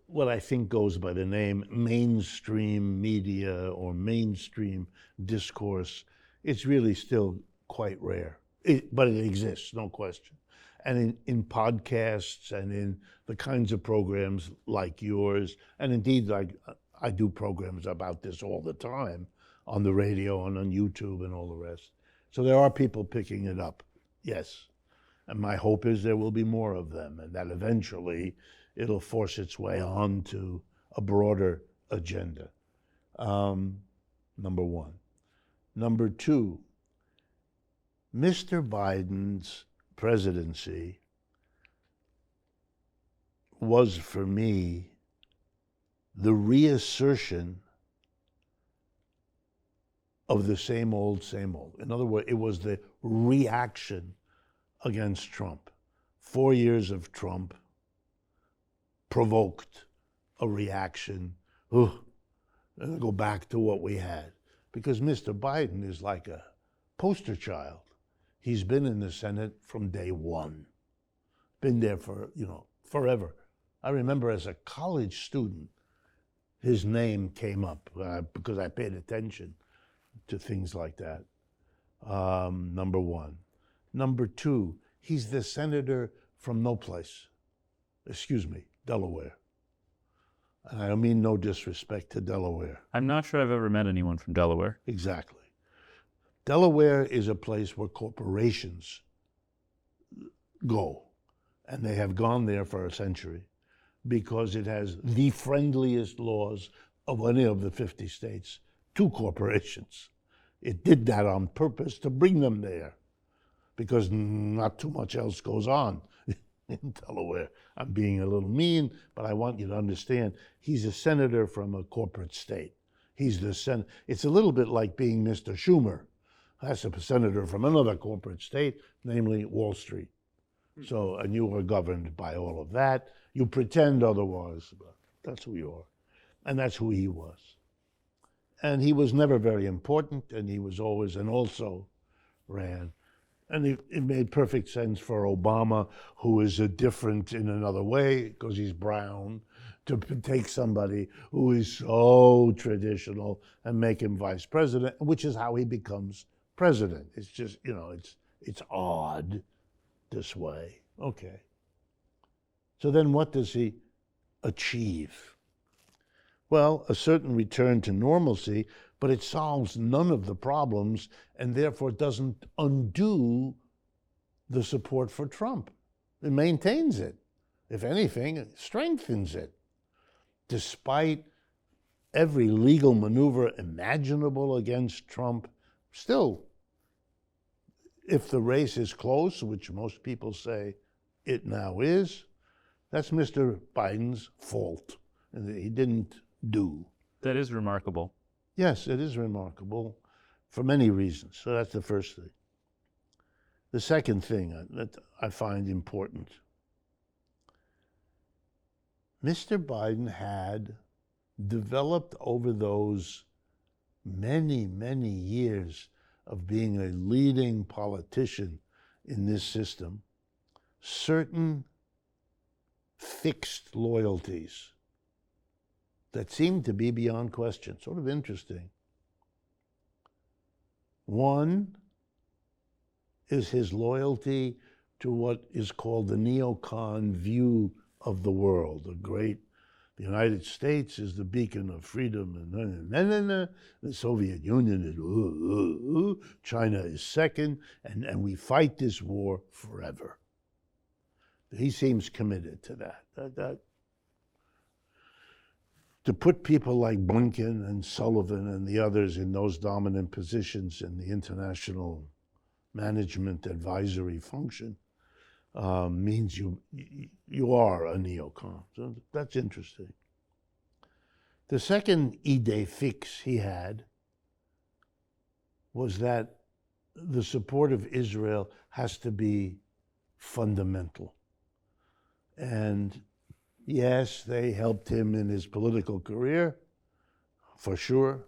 what I think goes by the name mainstream media or mainstream discourse. It's really still quite rare, but it exists, no question. And in podcasts and in the kinds of programs like yours, and indeed I do programs about this all the time on the radio and on YouTube and all the rest. So there are people picking it up, yes. And my hope is there will be more of them, and that eventually it'll force its way on to a broader agenda. Number one. Number two, Mr. Biden's presidency was, for me, the reassertion of the same old, same old. In other words, it was the reaction against Trump. 4 years of Trump provoked a reaction. Let's go back to what we had. Because Mr. Biden is like a poster child. He's been in the Senate from day one. Been there for, forever. I remember as a college student, his name came up because I paid attention to things like that. Number one. Number two, he's the senator from no place. Delaware. And I don't mean no disrespect to Delaware. I'm not sure I've ever met anyone from Delaware. Exactly. Delaware is a place where corporations go, and they have gone there for a century because it has the friendliest laws of any of the 50 states to corporations. It did that on purpose to bring them there because not too much else goes on in Delaware. I'm being a little mean, but I want you to understand he's a senator from a corporate state. He's the senator. It's a little bit like being Mr. Schumer. That's a senator from another corporate state, namely Wall Street. So, and you are governed by all of that. You pretend otherwise, but that's who you are. And that's who he was. And he was never very important, and he was always, and also ran. And it made perfect sense for Obama, who is a different in another way, because he's brown, to take somebody who is so traditional and make him vice president, which is how he becomes president. It's just, it's odd this way. Okay. So then what does he achieve? Well, a certain return to normalcy, but it solves none of the problems and therefore doesn't undo the support for Trump. It maintains it. If anything, it strengthens it. Despite every legal maneuver imaginable against Trump, still, if the race is close, which most people say it now is, that's Mr. Biden's fault. He didn't do. That is remarkable. Yes, it is remarkable for many reasons. So that's the first thing. The second thing that I find important, Mr. Biden had developed over those many, many years of being a leading politician in this system, certain fixed loyalties that seem to be beyond question. Sort of interesting. One is his loyalty to what is called the neocon view of the world. The United States is the beacon of freedom, and the Soviet Union is, China is second, and we fight this war forever. He seems committed to that. To put people like Blinken and Sullivan and the others in those dominant positions in the international management advisory function means you are a neocon. So that's interesting. The second idée fixe he had was that the support of Israel has to be fundamental. And yes, they helped him in his political career, for sure.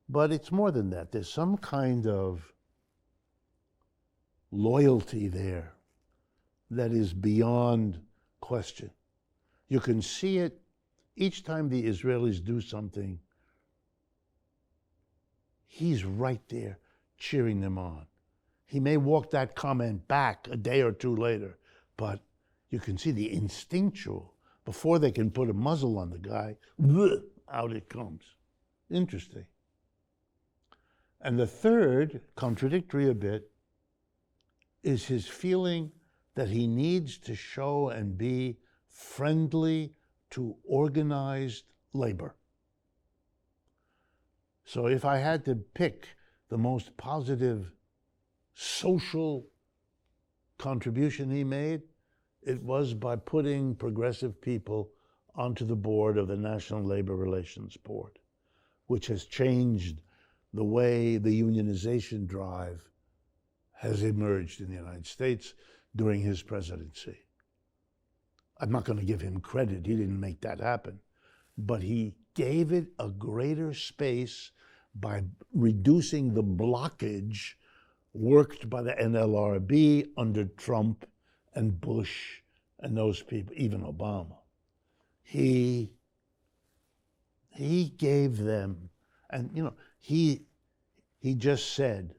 But it's more than that. There's some kind of loyalty there that is beyond question. You can see it each time the Israelis do something. He's right there cheering them on. He may walk that comment back a day or two later, but you can see the instinctual, before they can put a muzzle on the guy, out it comes. Interesting. And the third, contradictory a bit, is his feeling that he needs to show and be friendly to organized labor. So if I had to pick the most positive social contribution he made, it was by putting progressive people onto the board of the National Labor Relations Board, which has changed the way the unionization drive has emerged in the United States during his presidency. I'm not going to give him credit, he didn't make that happen, but he gave it a greater space by reducing the blockage worked by the NLRB under Trump and Bush and those people, even Obama. He gave them, and he just said,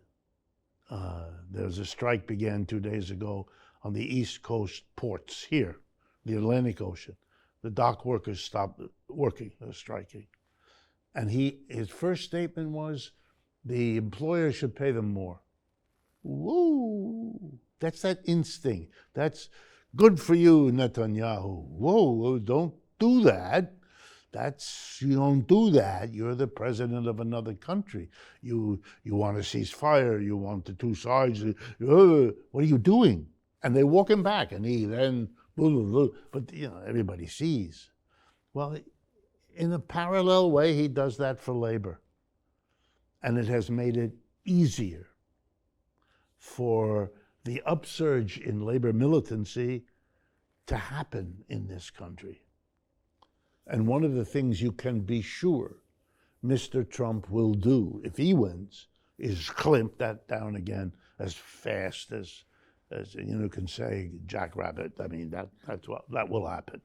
there was a strike began 2 days ago on the East Coast ports here, the Atlantic Ocean. The dock workers stopped working, they were striking. And his first statement was, the employer should pay them more. Whoa, that's that instinct. That's good for you, Netanyahu. Whoa, don't do that. You don't do that. You're the president of another country. You want to cease fire. You want the two sides. What are you doing? And they walk him back, and he then, but everybody sees. Well, in a parallel way, he does that for labor. And it has made it easier for the upsurge in labor militancy to happen in this country. And one of the things you can be sure Mr. Trump will do if he wins is clamp that down again as fast as can say jackrabbit. I mean, that will happen,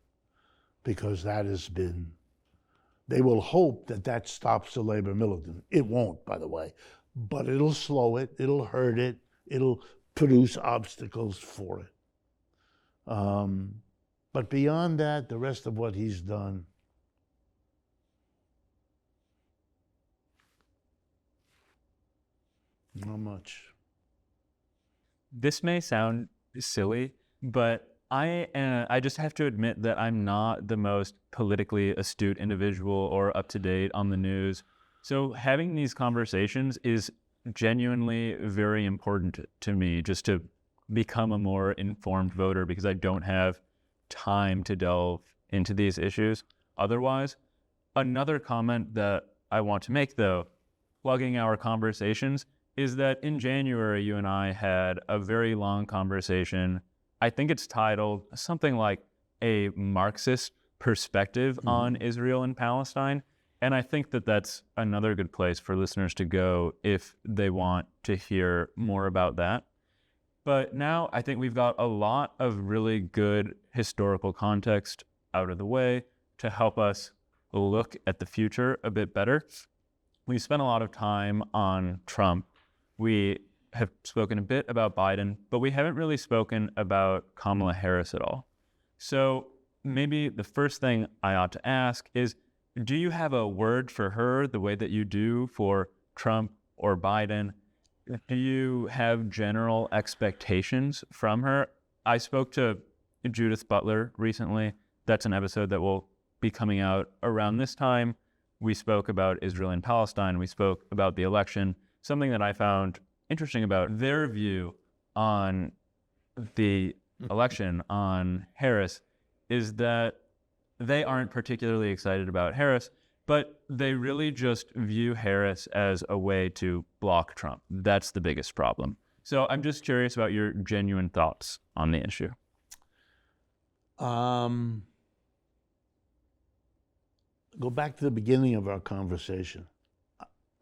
because that has been. They will hope that stops the labor militant. It won't, by the way, but it'll slow it. It'll hurt it. It'll produce obstacles for it. But beyond that, the rest of what he's done, not much. This may sound silly, but I just have to admit that I'm not the most politically astute individual or up to date on the news. So having these conversations is genuinely very important to me, just to become a more informed voter, because I don't have time to delve into these issues otherwise. Another comment that I want to make, though, plugging our conversations, is that in January, you and I had a very long conversation. I think it's titled something like A Marxist Perspective on Israel and Palestine. And I think that that's another good place for listeners to go if they want to hear more about that. But now I think we've got a lot of really good historical context out of the way to help us look at the future a bit better. We spent a lot of time on Trump. We have spoken a bit about Biden, but we haven't really spoken about Kamala Harris at all. So maybe the first thing I ought to ask is, do you have a word for her the way that you do for Trump or Biden? Do you have general expectations from her? I spoke to Judith Butler recently. That's an episode that will be coming out around this time. We spoke about Israel and Palestine. We spoke about the election. Something that I found interesting about their view on the election, on Harris, is that they aren't particularly excited about Harris, but they really just view Harris as a way to block Trump. That's the biggest problem. So I'm just curious about your genuine thoughts on the issue. Go back to the beginning of our conversation.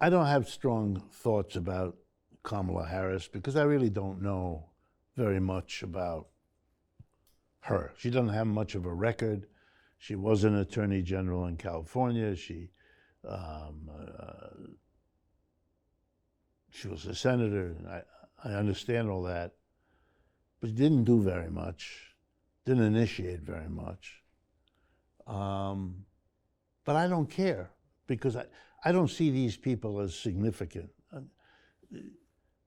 I don't have strong thoughts about Kamala Harris because I really don't know very much about her. She doesn't have much of a record. She was an attorney general in California. She was a senator. I understand all that, but she didn't do very much, didn't initiate very much. But I don't care because I don't see these people as significant.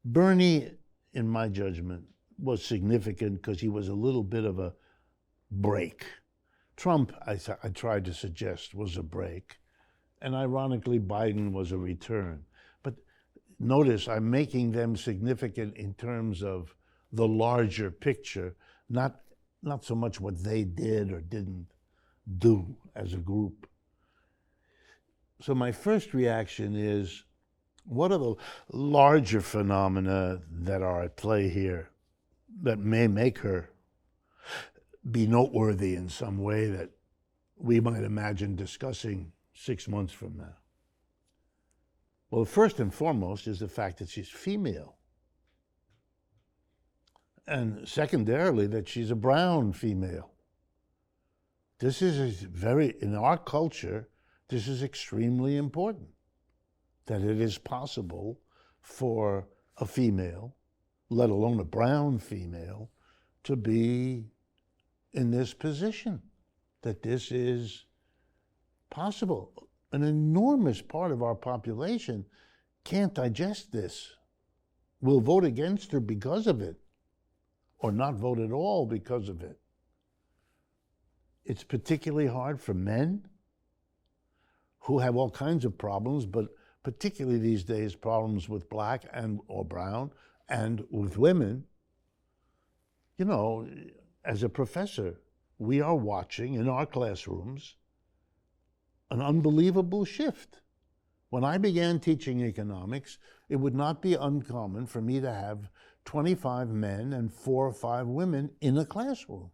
Bernie, in my judgment, was significant because he was a little bit of a break. Trump, I tried to suggest, was a break. And ironically, Biden was a return. But notice I'm making them significant in terms of the larger picture, not so much what they did or didn't do as a group. So my first reaction is, what are the larger phenomena that are at play here that may make her be noteworthy in some way that we might imagine discussing 6 months from now? Well, first and foremost is the fact that she's female. And secondarily, that she's a brown female. This is in our culture, this is extremely important, that it is possible for a female, let alone a brown female, to be in this position, that this is possible. An enormous part of our population can't digest this, will vote against her because of it, or not vote at all because of it. It's particularly hard for men who have all kinds of problems, but particularly these days, problems with black or brown, and with women. You know, as a professor, we are watching in our classrooms an unbelievable shift. When I began teaching economics, it would not be uncommon for me to have 25 men and 4 or 5 women in a classroom.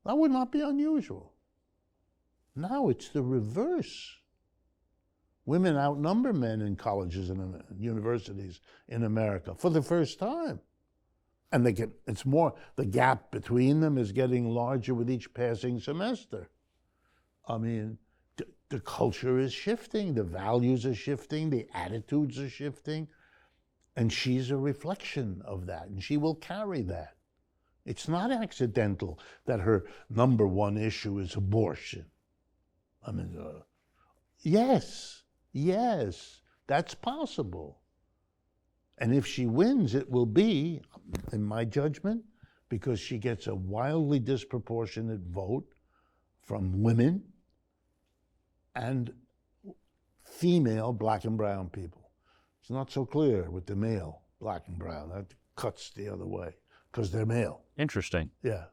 That would not be unusual. Now it's the reverse. Women outnumber men in colleges and universities in America for the first time. And it's more, the gap between them is getting larger with each passing semester. I mean, the culture is shifting, the values are shifting, the attitudes are shifting, and she's a reflection of that, and she will carry that. It's not accidental that her number one issue is abortion. I mean, yes, that's possible. And if she wins, it will be, in my judgment, because she gets a wildly disproportionate vote from women and female black and brown people. It's not so clear with the male black and brown. That cuts the other way because they're male. Interesting. Yeah.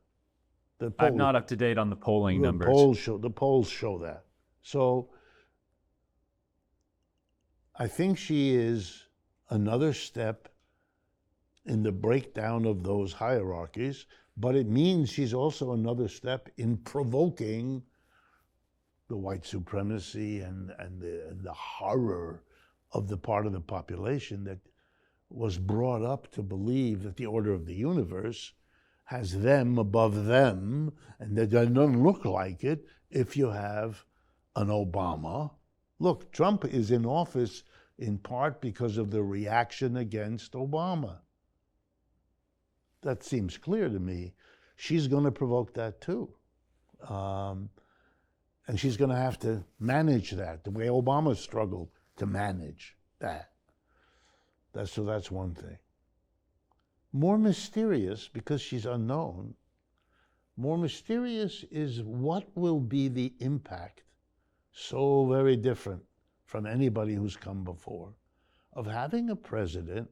I'm not up to date on the polling numbers. The polls show that. So I think she is another step in the breakdown of those hierarchies, but it means she's also another step in provoking the white supremacy and the horror of the part of the population that was brought up to believe that the order of the universe has them above them, and that doesn't look like it if you have an Obama. Look, Trump is in office in part because of the reaction against Obama. That seems clear to me. She's going to provoke that too. And she's going to have to manage that, the way Obama struggled to manage that. So that's one thing. More mysterious, because she's unknown, more mysterious is what will be the impact, so very different from anybody who's come before, of having a president,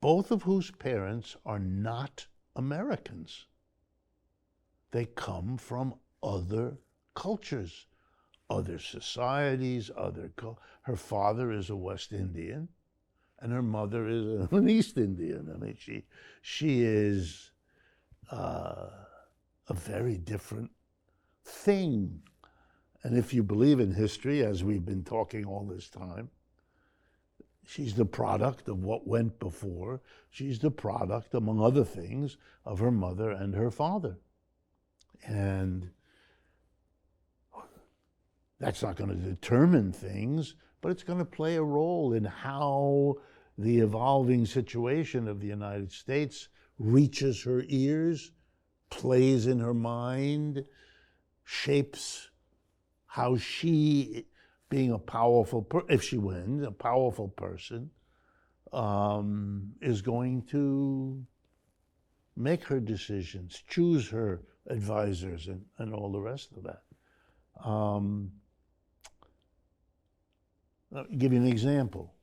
both of whose parents are not Americans. They come from other cultures, other societies, her father is a West Indian, and her mother is an East Indian. I mean, she is a very different thing. And if you believe in history, as we've been talking all this time, she's the product of what went before. She's the product, among other things, of her mother and her father. And that's not going to determine things, but it's going to play a role in how the evolving situation of the United States reaches her ears, plays in her mind, shapes how she, being a powerful, if she wins, a powerful person, is going to make her decisions, choose her advisors, and all the rest of that. I'll give you an example.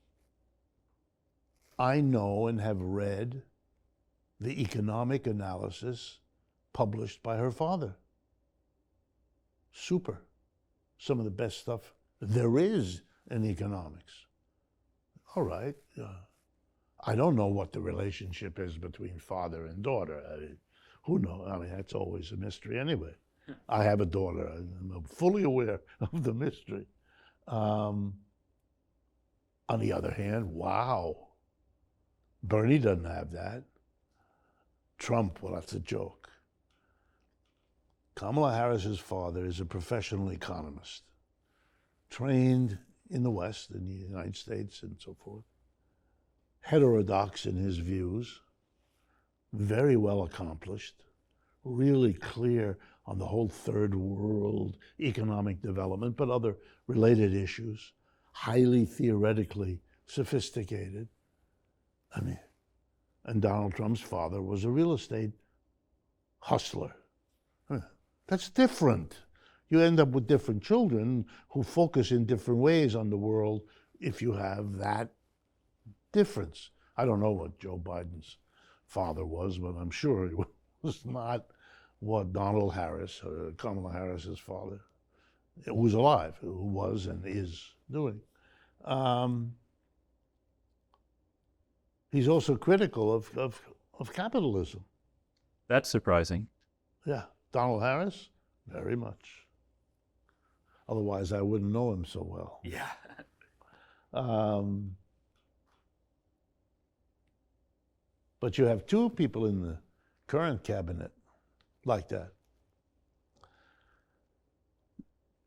I know and have read the economic analysis published by her father. Super. Some of the best stuff there is in economics. All right. I don't know what the relationship is between father and daughter. Who knows? I mean, that's always a mystery anyway. I have a daughter. I'm fully aware of the mystery. On the other hand, wow. Bernie doesn't have that. Trump, well, that's a joke. Kamala Harris's father is a professional economist, trained in the West, in the United States and so forth, heterodox in his views, very well accomplished, really clear on the whole third world economic development, but other related issues, highly theoretically sophisticated. I mean, and Donald Trump's father was a real estate hustler. That's different. You end up with different children who focus in different ways on the world if you have that difference. I don't know what Joe Biden's father was, but I'm sure it was not what Donald Harris, or Kamala Harris's father, who's alive, who was and is doing. He's also critical of capitalism. That's surprising. Yeah, Donald Harris, very much. Otherwise, I wouldn't know him so well. Yeah. But you have two people in the current cabinet like that.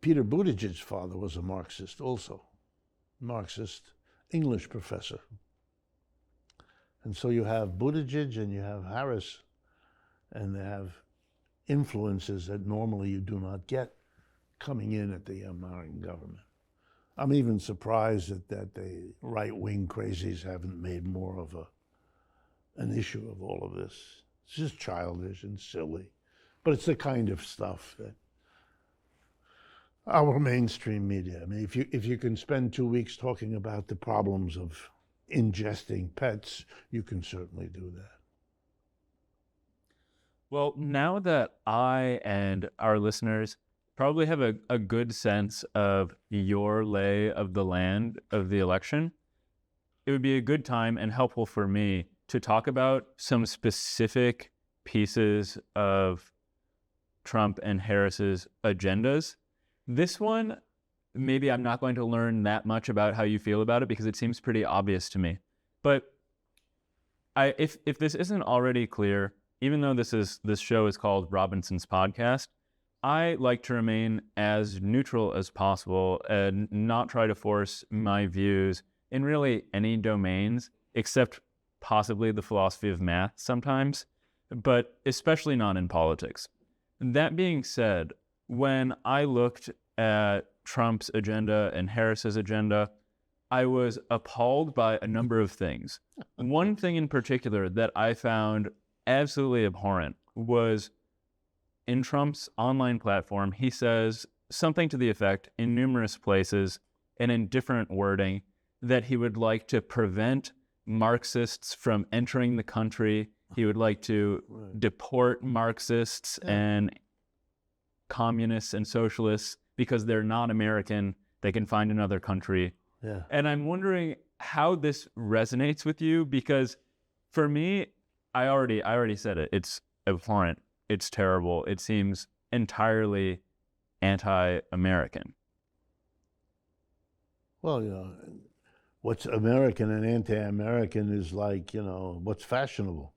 Peter Buttigieg's father was a Marxist also, Marxist English professor. And so you have Buttigieg and you have Harris, and they have influences that normally you do not get coming in at the American government. I'm even surprised that the right-wing crazies haven't made more of an issue of all of this. It's just childish and silly, but it's the kind of stuff that our mainstream media, I mean, if you can spend 2 weeks talking about the problems of ingesting pets, you can certainly do that. Well, now that I and our listeners probably have a good sense of your lay of the land of the election, it would be a good time and helpful for me to talk about some specific pieces of Trump and Harris's agendas. This one, maybe I'm not going to learn that much about how you feel about it because it seems pretty obvious to me. But if this isn't already clear, even though this show is called Robinson's Podcast, I like to remain as neutral as possible and not try to force my views in really any domains, except possibly the philosophy of math sometimes, but especially not in politics. That being said, when I looked at Trump's agenda and Harris's agenda, I was appalled by a number of things. One thing in particular that I found absolutely abhorrent was in Trump's online platform, he says something to the effect in numerous places and in different wording that he would like to prevent Marxists from entering the country. He would like to deport Marxists and communists and socialists because they're not American. They can find another country. Yeah. And I'm wondering how this resonates with you, because for me, I already said it. It's abhorrent. It's terrible. It seems entirely anti-American. Well, what's American and anti-American is like, what's fashionable.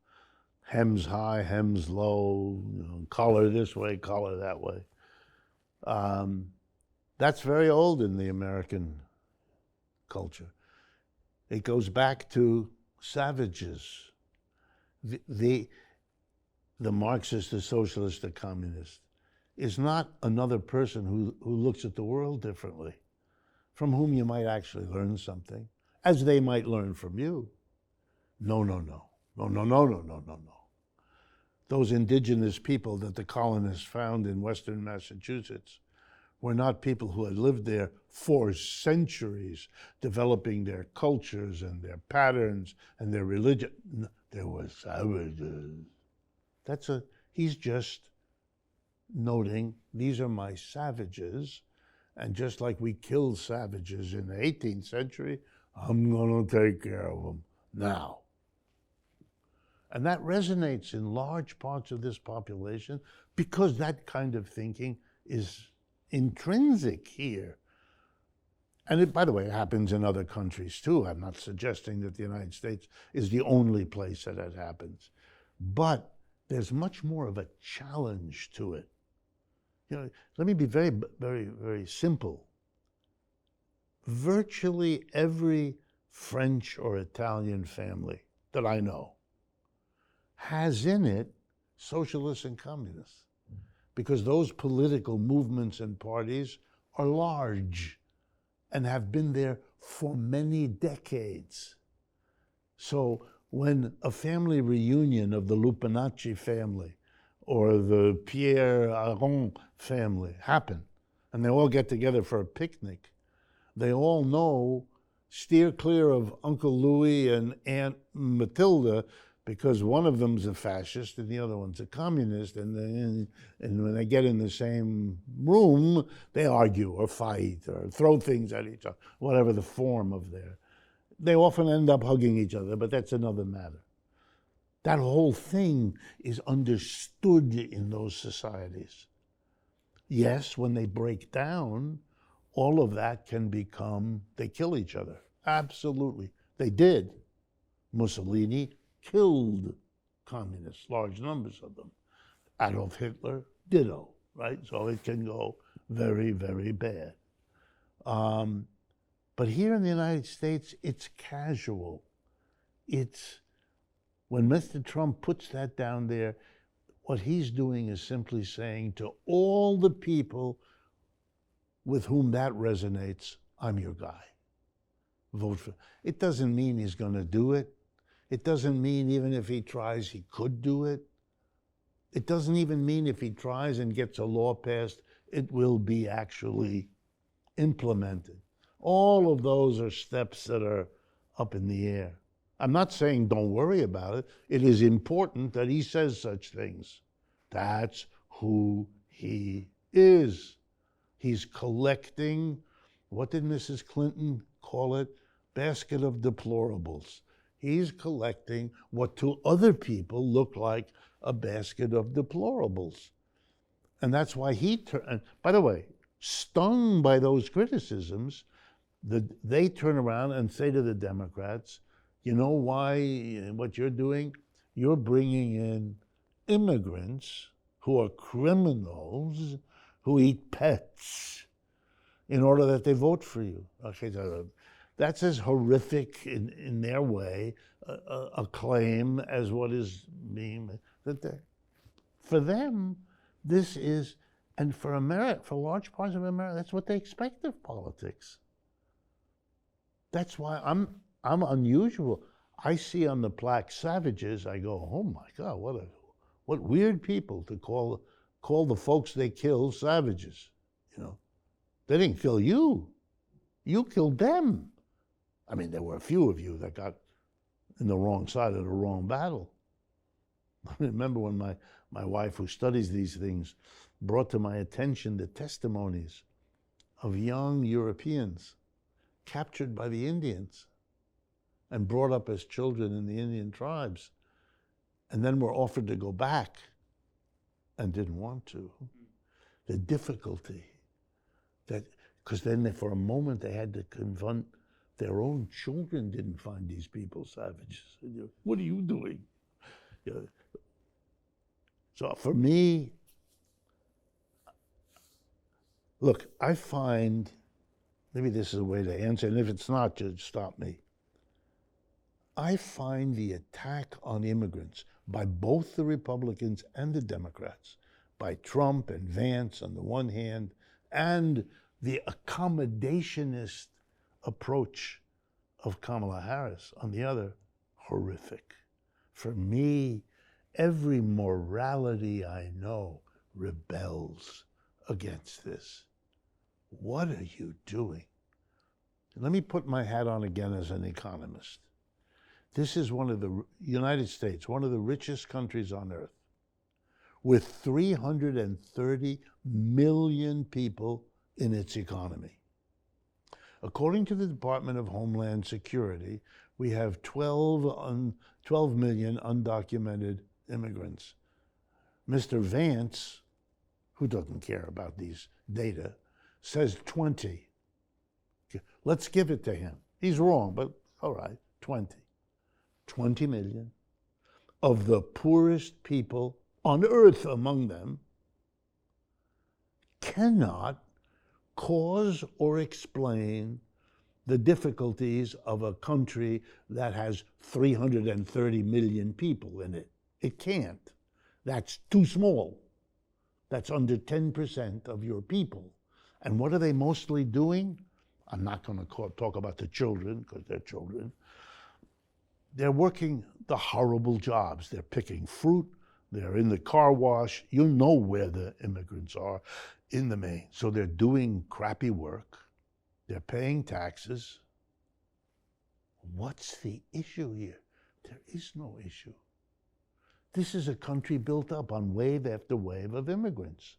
Hems high, hems low, collar this way, collar that way. That's very old in the American culture. It goes back to savages. The Marxist, the socialist, the communist is not another person who looks at the world differently, from whom you might actually learn something, as they might learn from you. No, no, no. No, no, no, no, no, no, no. Those indigenous people that the colonists found in Western Massachusetts were not people who had lived there for centuries, developing their cultures and their patterns and their religion. There was savages. He's just noting, these are my savages, and just like we killed savages in the 18th century, I'm gonna take care of them now. And that resonates in large parts of this population because that kind of thinking is intrinsic here. And it, by the way, it happens in other countries too. I'm not suggesting that the United States is the only place that it happens. But there's much more of a challenge to it. You know, let me be very, very, very simple. Virtually every French or Italian family that I know has in it socialists and communists, because those political movements and parties are large and have been there for many decades. So when a family reunion of the Lupinacci family or the Pierre Aron family happen, and they all get together for a picnic, they all know, steer clear of Uncle Louis and Aunt Matilda, because one of them's a fascist and the other one's a communist, and when they get in the same room, they argue or fight or throw things at each other, whatever the form of their. They often end up hugging each other, but that's another matter. That whole thing is understood in those societies. Yes, when they break down, all of that can become, they kill each other. Absolutely. They did. Mussolini killed communists, large numbers of them. Adolf Hitler, ditto, right? So it can go very, very bad. But here in the United States, it's casual. It's, when Mr. Trump puts that down there, what he's doing is simply saying to all the people with whom that resonates, I'm your guy. Vote for. It doesn't mean he's going to do it. It doesn't mean even if he tries, he could do it. It doesn't even mean if he tries and gets a law passed, it will be actually implemented. All of those are steps that are up in the air. I'm not saying don't worry about it. It is important that he says such things. That's who he is. He's collecting, what did Mrs. Clinton call it? Basket of deplorables. He's collecting what to other people look like a basket of deplorables. And that's why he turned, by the way, stung by those criticisms, they turn around and say to the Democrats, you know why, what you're doing? You're bringing in immigrants who are criminals, who eat pets, in order that they vote for you. Okay, so that's as horrific in their way a claim as what is being, for them, this is, and for America, for large parts of America, that's what they expect of politics. That's why I'm unusual. I see on the plaque savages, I go, oh my God, what weird people to call the folks they kill savages, you know. They didn't kill you. You killed them. I mean, there were a few of you that got in the wrong side of the wrong battle. I remember when my wife, who studies these things, brought to my attention the testimonies of young Europeans captured by the Indians and brought up as children in the Indian tribes, and then were offered to go back and didn't want to. The difficulty that, because then for a moment they had to confront their own children didn't find these people savages. What are you doing? So for me, look, I find, maybe this is a way to answer, and if it's not, just stop me. I find the attack on immigrants by both the Republicans and the Democrats, by Trump and Vance on the one hand, and the accommodationist approach of Kamala Harris on the other, horrific. For me, every morality I know rebels against this. What are you doing? Let me put my hat on again as an economist. This is one of the United States, one of the richest countries on earth, with 330 million people in its economy. According to the Department of Homeland Security, we have 12 million undocumented immigrants. Mr. Vance, who doesn't care about these data, says 20. Let's give it to him. He's wrong, but all right, 20. 20 million of the poorest people on earth among them cannot cause or explain the difficulties of a country that has 330 million people in it. It can't. That's too small. That's under 10% of your people. And what are they mostly doing? I'm not going to talk about the children, because they're children. They're working the horrible jobs. They're picking fruit. They're in the car wash. You know where the immigrants are in the main. So they're doing crappy work. They're paying taxes. What's the issue here? There is no issue. This is a country built up on wave after wave of immigrants.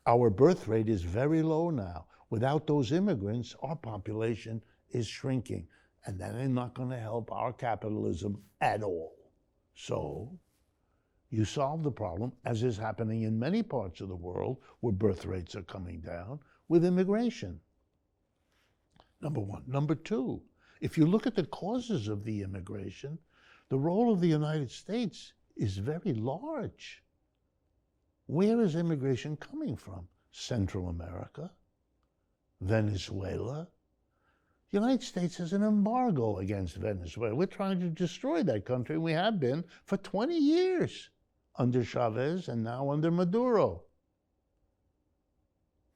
Our birth rate is very low now. Without those immigrants, our population is shrinking, and that is not going to help our capitalism at all. So you solve the problem, as is happening in many parts of the world where birth rates are coming down, with immigration. Number one. Number two, if you look at the causes of the immigration, the role of the United States is very large. Where is immigration coming from? Central America, Venezuela. The United States has an embargo against Venezuela. We're trying to destroy that country. We have been for 20 years under Chavez and now under Maduro.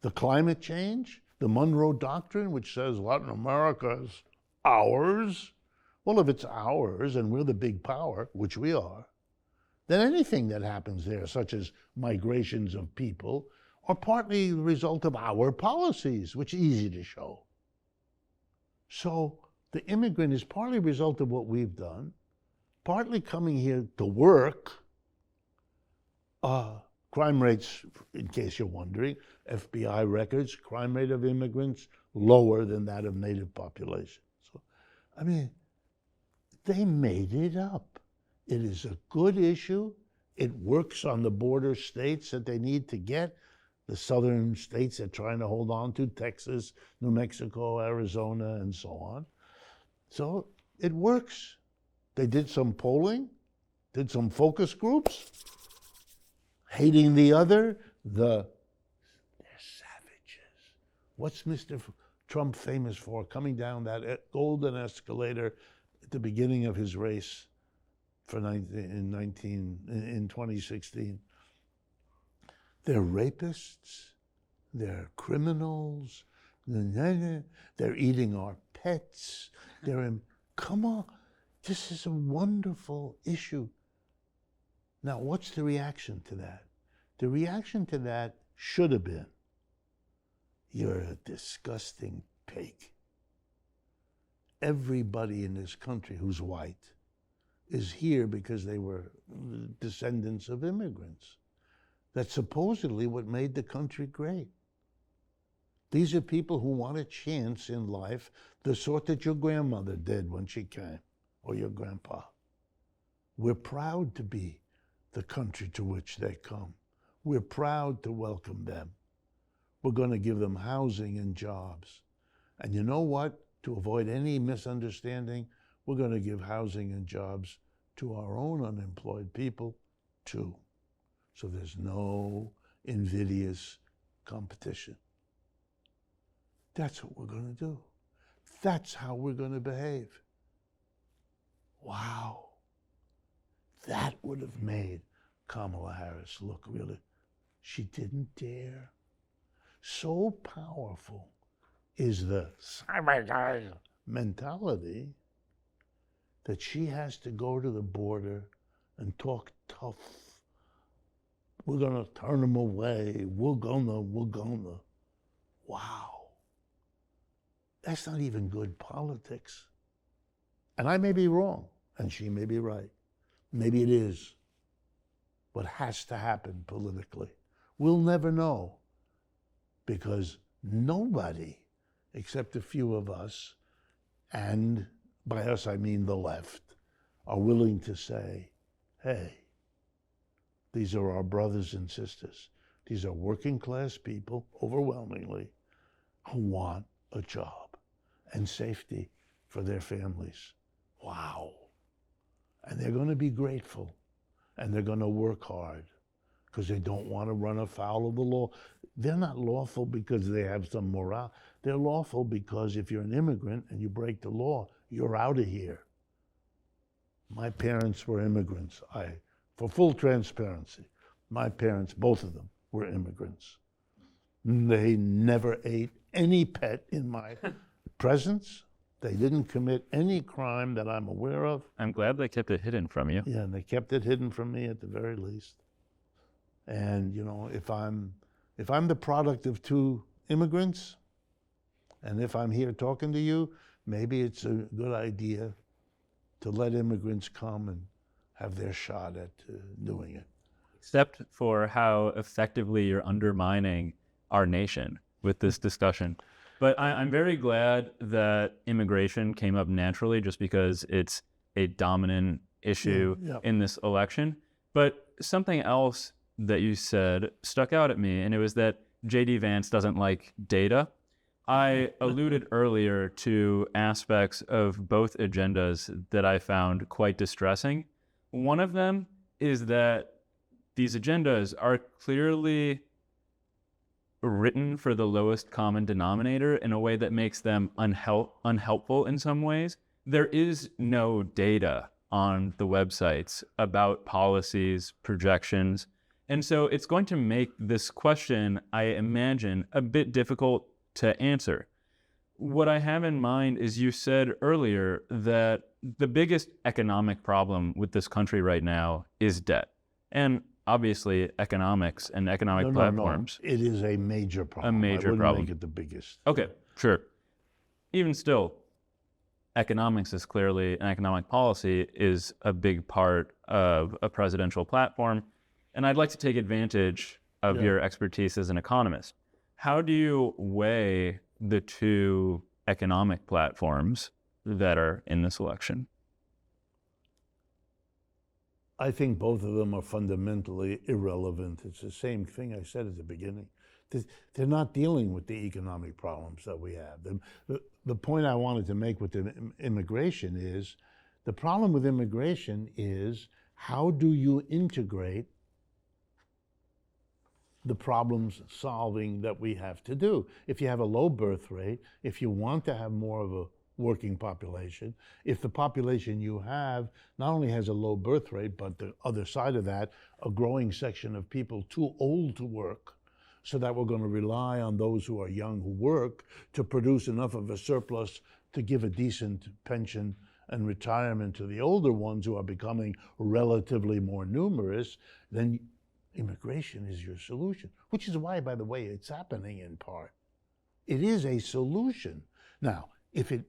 The climate change, the Monroe Doctrine, which says Latin America is ours. Well, if it's ours and we're the big power, which we are, then anything that happens there, such as migrations of people, are partly the result of our policies, which is easy to show. So the immigrant is partly a result of what we've done, partly coming here to work. Crime rates, in case you're wondering, FBI records, crime rate of immigrants lower than that of native population. So, I mean, they made it up. It is a good issue. It works on the border states that they need to get. The southern states they're trying to hold on to, Texas, New Mexico, Arizona, and so on. So it works. They did some polling, did some focus groups, hating the other, they're savages. What's Mr. Trump famous for? Coming down that golden escalator at the beginning of his race in 2016. They're rapists, they're criminals, they're eating our pets, come on, this is a wonderful issue. Now, what's the reaction to that? The reaction to that should have been, you're a disgusting pig. Everybody in this country who's white is here because they were descendants of immigrants. That's supposedly what made the country great. These are people who want a chance in life, the sort that your grandmother did when she came, or your grandpa. We're proud to be the country to which they come. We're proud to welcome them. We're going to give them housing and jobs. And you know what? To avoid any misunderstanding, we're going to give housing and jobs to our own unemployed people, too. So there's no invidious competition. That's what we're going to do. That's how we're going to behave. Wow. That would have made Kamala Harris look really. She didn't dare. So powerful is the mentality that she has to go to the border and talk tough. We're gonna turn them away. We're gonna. Wow. That's not even good politics. And I may be wrong, and she may be right. Maybe it is what has to happen politically. We'll never know, because nobody, except a few of us, and by us I mean the left, are willing to say, hey, these are our brothers and sisters. These are working class people, overwhelmingly, who want a job and safety for their families. Wow. And they're going to be grateful, and they're going to work hard, because they don't want to run afoul of the law. They're not lawful because they have some morale. They're lawful because if you're an immigrant and you break the law, you're out of here. My parents were immigrants. For full transparency, my parents, both of them, were immigrants. They never ate any pet in my presence. They didn't commit any crime that I'm aware of. I'm glad they kept it hidden from you. Yeah, and they kept it hidden from me at the very least. And you know, if I'm the product of two immigrants, and if I'm here talking to you, maybe it's a good idea to let immigrants come and have their shot at doing it. Except for how effectively you're undermining our nation with this discussion. But I'm very glad that immigration came up naturally, just because it's a dominant issue in this election. But something else that you said stuck out at me, and it was that J.D. Vance doesn't like data. I alluded earlier to aspects of both agendas that I found quite distressing. One of them is that these agendas are clearly written for the lowest common denominator in a way that makes them unhelpful in some ways. There is no data on the websites about policies, projections, and so it's going to make this question, I imagine, a bit difficult to answer. What I have in mind is, you said earlier that the biggest economic problem with this country right now is debt. And obviously economics and economic platforms. No. It is a major problem. A major I wouldn't problem. make it the biggest. Okay, sure. Even still, economics is clearly, and economic policy is a big part of a presidential platform. And I'd like to take advantage of your expertise as an economist. How do you weigh the two economic platforms that are in this election? I think both of them are fundamentally irrelevant. It's the same thing I said at the beginning. They're not dealing with the economic problems that we have. The point I wanted to make with the immigration is, the problem with immigration is, how do you integrate the problems solving that we have to do? If you have a low birth rate, if you want to have more of a working population, if the population you have not only has a low birth rate, but the other side of that, a growing section of people too old to work, so that we're going to rely on those who are young who work to produce enough of a surplus to give a decent pension and retirement to the older ones who are becoming relatively more numerous, then immigration is your solution. Which is why, by the way, it's happening in part. It is a solution. Now, if it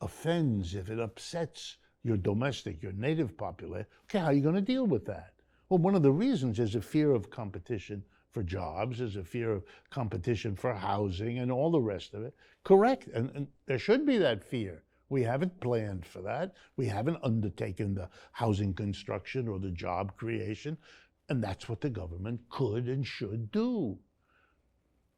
offends, if it upsets your domestic, your native population, okay, how are you going to deal with that? Well, one of the reasons is a fear of competition for jobs, is a fear of competition for housing and all the rest of it. Correct, and there should be that fear. We haven't planned for that. We haven't undertaken the housing construction or the job creation, and that's what the government could and should do.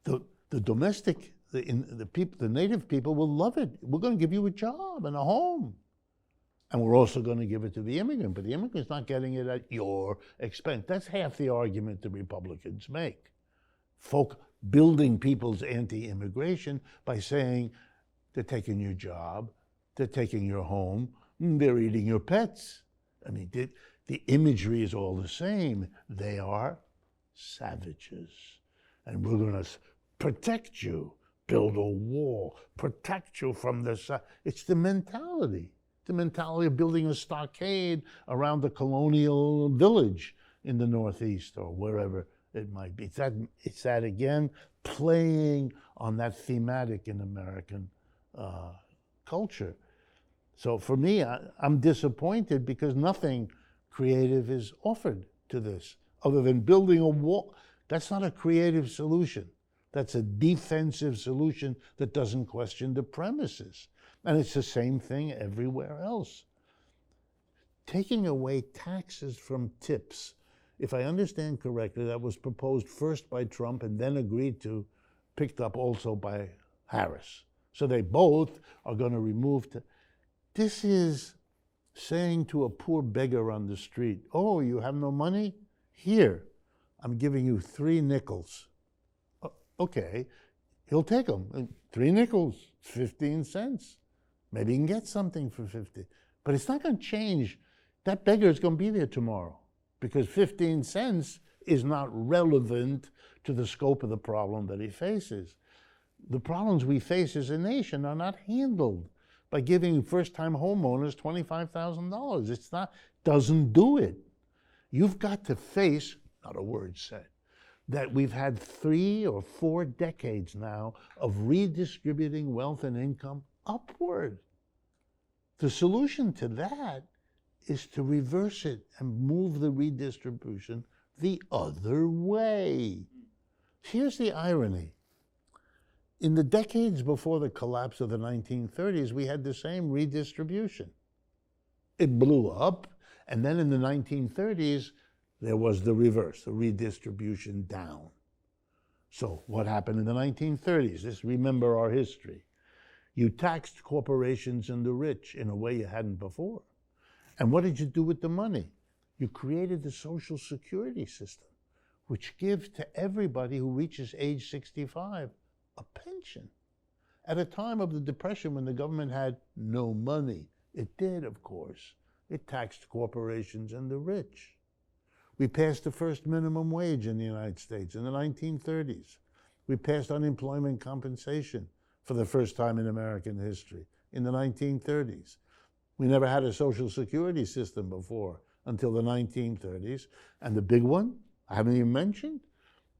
The domestic, the people, the native people will love it. We're going to give you a job and a home. And we're also going to give it to the immigrant, but the immigrant's not getting it at your expense. That's half the argument the Republicans make. Building people's anti-immigration by saying they're taking your job, they're taking your home, they're eating your pets. I mean, the imagery is all the same. They are savages. And we're going to protect you, build a wall, protect you from the... It's the mentality. the mentality of building a stockade around the colonial village in the Northeast or wherever it might be. It's that again, playing on that thematic in American culture. So for me, I'm disappointed because nothing creative is offered to this other than building a wall. That's not a creative solution. That's a defensive solution that doesn't question the premises. And it's the same thing everywhere else. Taking away taxes from tips, if I understand correctly, that was proposed first by Trump and then agreed to, picked up also by Harris. So they both are going to remove. This is saying to a poor beggar on the street, oh, you have no money? Here, I'm giving you 3 nickels. Okay, he'll take them. 3 nickels, 15 cents. Maybe he can get something for 50. But it's not going to change. That beggar is going to be there tomorrow because 15 cents is not relevant to the scope of the problem that he faces. The problems we face as a nation are not handled by giving first-time homeowners $25,000. It's not, doesn't do it. You've got to face, not a word said, that we've had 3 or 4 decades now of redistributing wealth and income upward. The solution to that is to reverse it and move the redistribution the other way. Here's the irony. In the decades before the collapse of the 1930s, we had the same redistribution. It blew up, and then in the 1930s, there was the reverse, the redistribution down. So what happened in the 1930s? Just remember our history. You taxed corporations and the rich in a way you hadn't before. And what did you do with the money? You created the Social Security system, which gives to everybody who reaches age 65 a pension. At a time of the Depression when the government had no money, it did, of course. It taxed corporations and the rich. We passed the first minimum wage in the United States in the 1930s. We passed unemployment compensation for the first time in American history in the 1930s. We never had a Social Security system before until the 1930s. And the big one, I haven't even mentioned,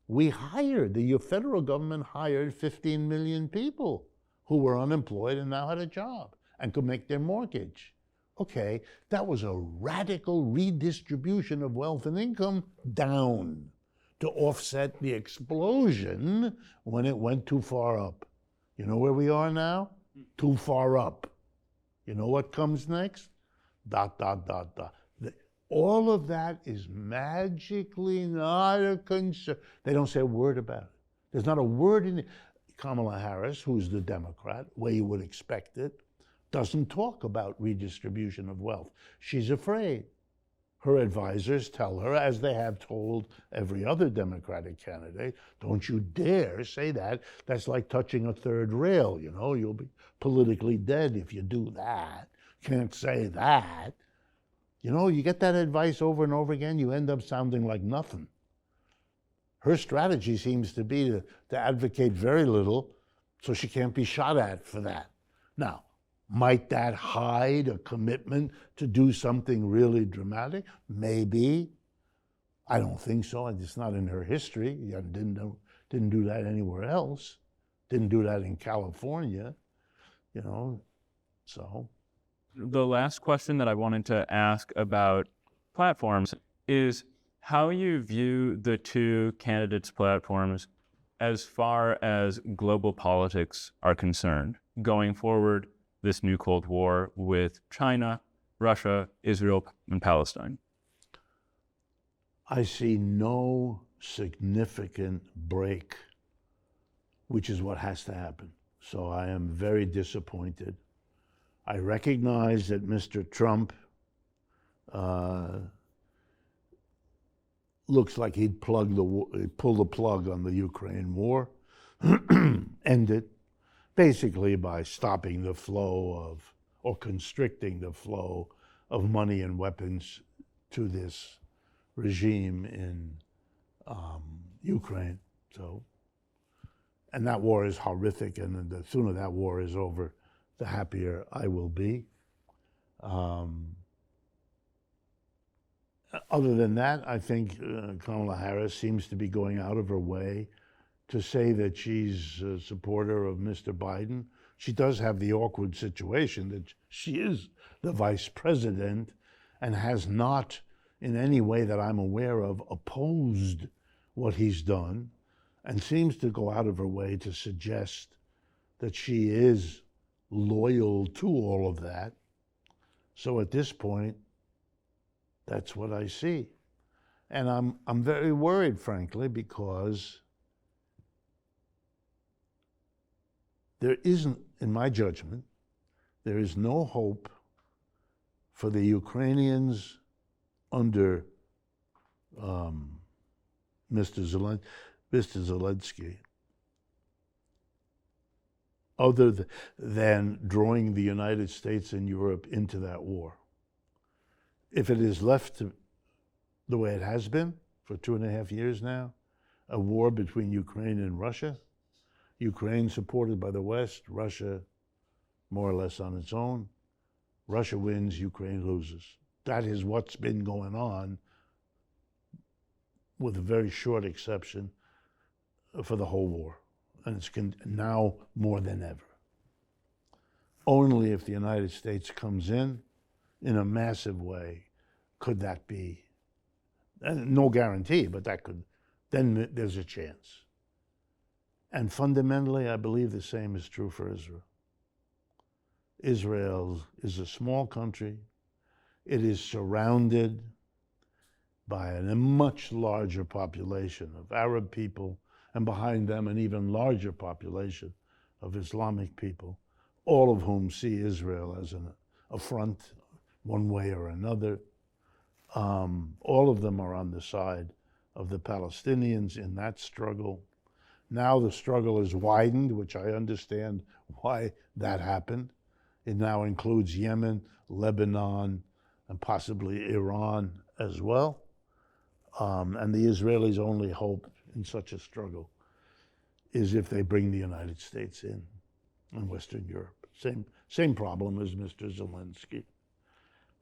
we hired, the federal government hired 15 million people who were unemployed and now had a job and could make their mortgage. Okay, that was a radical redistribution of wealth and income down to offset the explosion when it went too far up. You know where we are now? Too far up. You know what comes next? ... All of that is magically not a concern. They don't say a word about it. There's not a word in it. Kamala Harris, who's the Democrat, way you would expect it, doesn't talk about redistribution of wealth. She's afraid. Her advisors tell her, as they have told every other Democratic candidate, don't you dare say that. That's like touching a third rail, you know. You'll be politically dead if you do that. Can't say that. You know, you get that advice over and over again, you end up sounding like nothing. Her strategy seems to be to advocate very little so she can't be shot at for that. Now, might that hide a commitment to do something really dramatic? Maybe. I don't think so. It's not in her history. Didn't do that anywhere else. Didn't do that in California, you know, so. The last question that I wanted to ask about platforms is how you view the 2 candidates' platforms as far as global politics are concerned, going forward this new Cold War with China, Russia, Israel, and Palestine. I see no significant break, which is what has to happen. So I am very disappointed. I recognize that Mr. Trump looks like he'd pull the plug on the Ukraine war, end it, basically by stopping the flow of, or constricting the flow of money and weapons to this regime in Ukraine. So, and that war is horrific, and the sooner that war is over, the happier I will be. Other than that, I think Kamala Harris seems to be going out of her way to say that she's a supporter of Mr. Biden. She does have the awkward situation that she is the vice president and has not, in any way that I'm aware of, opposed what he's done, and seems to go out of her way to suggest that she is loyal to all of that. So at this point, that's what I see. And I'm very worried, frankly, because there isn't, in my judgment, there is no hope for the Ukrainians under Mr. Zelensky, other than drawing the United States and Europe into that war. If it is left the way it has been for 2.5 years now, a war between Ukraine and Russia, Ukraine supported by the West, Russia more or less on its own. Russia wins, Ukraine loses. That is what's been going on, with a very short exception, for the whole war. And it's now more than ever. Only if the United States comes in a massive way could that be, and no guarantee, but that could, then there's a chance. And fundamentally, I believe the same is true for Israel. Israel is a small country. It is surrounded by a much larger population of Arab people, and behind them an even larger population of Islamic people, all of whom see Israel as an affront one way or another. All of them are on the side of the Palestinians in that struggle. Now the struggle is widened, which I understand why that happened. It now includes Yemen, Lebanon, and possibly Iran as well. And the Israelis' only hope in such a struggle is if they bring the United States in and Western Europe. Same problem as Mr. Zelensky.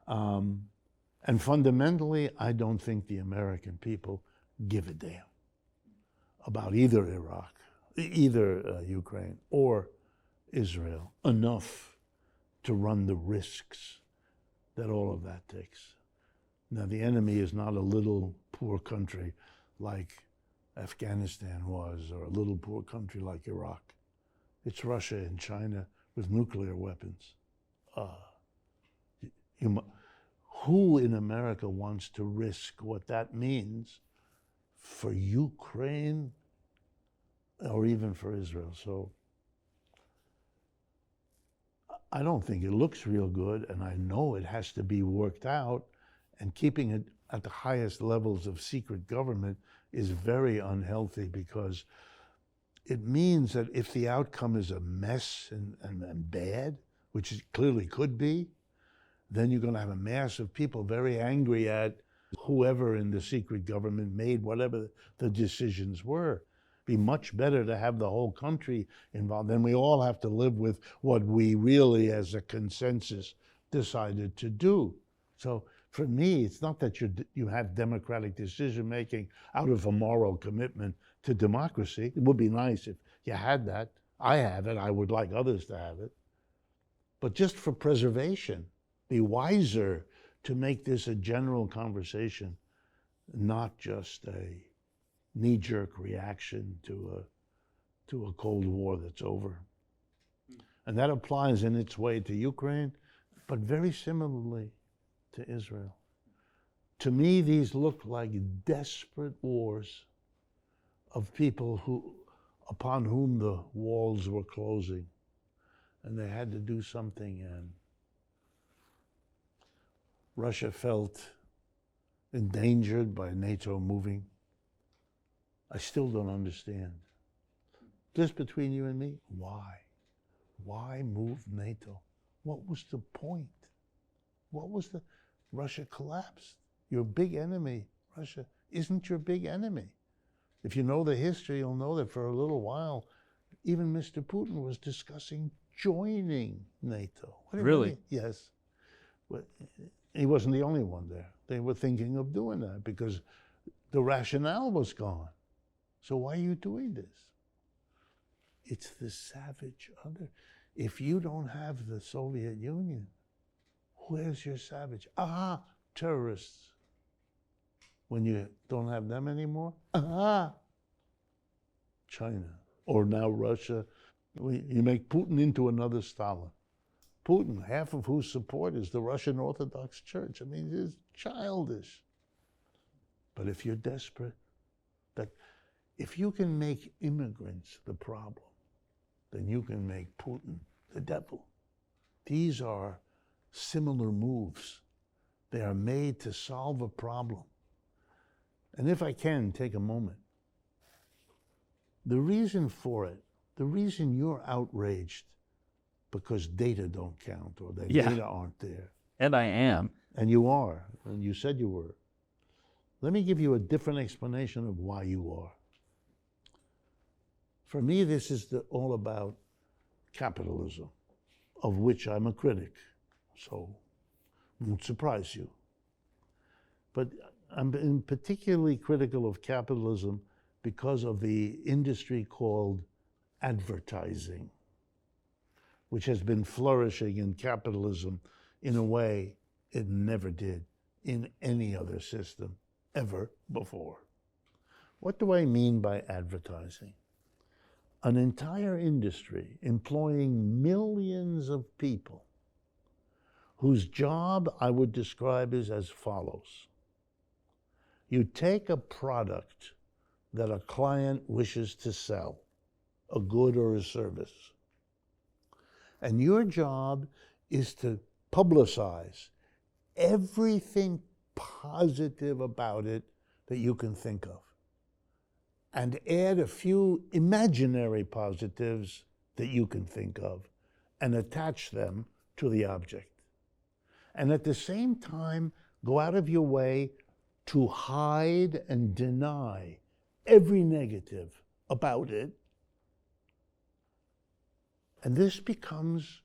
And fundamentally, I don't think the American people give a damn about either Ukraine or Israel enough to run the risks that all of that takes. Now, the enemy is not a little poor country like Afghanistan was, or a little poor country like Iraq. It's Russia and China with nuclear weapons. Who in America wants to risk what that means for Ukraine or even for Israel? So I don't think it looks real good, and I know it has to be worked out, and keeping it at the highest levels of secret government is very unhealthy, because it means that if the outcome is a mess and bad, which it clearly could be, then you're going to have a mass of people very angry at whoever in the secret government made whatever the decisions were. Be much better to have the whole country involved. Then we all have to live with what we really, as a consensus, decided to do. So for me, it's not that you have democratic decision-making out of a moral commitment to democracy. It would be nice if you had that. I have it. I would like others to have it. But just for preservation, be wiser to make this a general conversation, not just a knee-jerk reaction to a Cold War that's over. And that applies in its way to Ukraine, but very similarly to Israel. To me, these look like desperate wars of people upon whom the walls were closing, and they had to do something, and Russia felt endangered by NATO moving. I still don't understand. Just between you and me, why? Why move NATO? What was the point? Russia collapsed. Your big enemy, Russia, isn't your big enemy. If you know the history, you'll know that for a little while, even Mr. Putin was discussing joining NATO. Really? Yes. But he wasn't the only one there. They were thinking of doing that because the rationale was gone. So why are you doing this? It's the savage other. If you don't have the Soviet Union, where's your savage? Ah, terrorists. When you don't have them anymore, ah, China, or now Russia. You make Putin into another Stalin. Putin, half of whose support is the Russian Orthodox Church. I mean, it's childish. But if you're desperate, that if you can make immigrants the problem, then you can make Putin the devil. These are similar moves. They are made to solve a problem. And if I can, take a moment. The reason for it, the reason you're outraged because data don't count or that data aren't there. And I am. And you are, and you said you were. Let me give you a different explanation of why you are. For me, this is all about capitalism, of which I'm a critic, so it won't surprise you. But I'm particularly critical of capitalism because of the industry called advertising, which has been flourishing in capitalism in a way it never did in any other system ever before. What do I mean by advertising? An entire industry employing millions of people whose job I would describe as follows. You take a product that a client wishes to sell, a good or a service, and your job is to publicize everything positive about it that you can think of, and add a few imaginary positives that you can think of, and attach them to the object. And at the same time, go out of your way to hide and deny every negative about it. And this becomes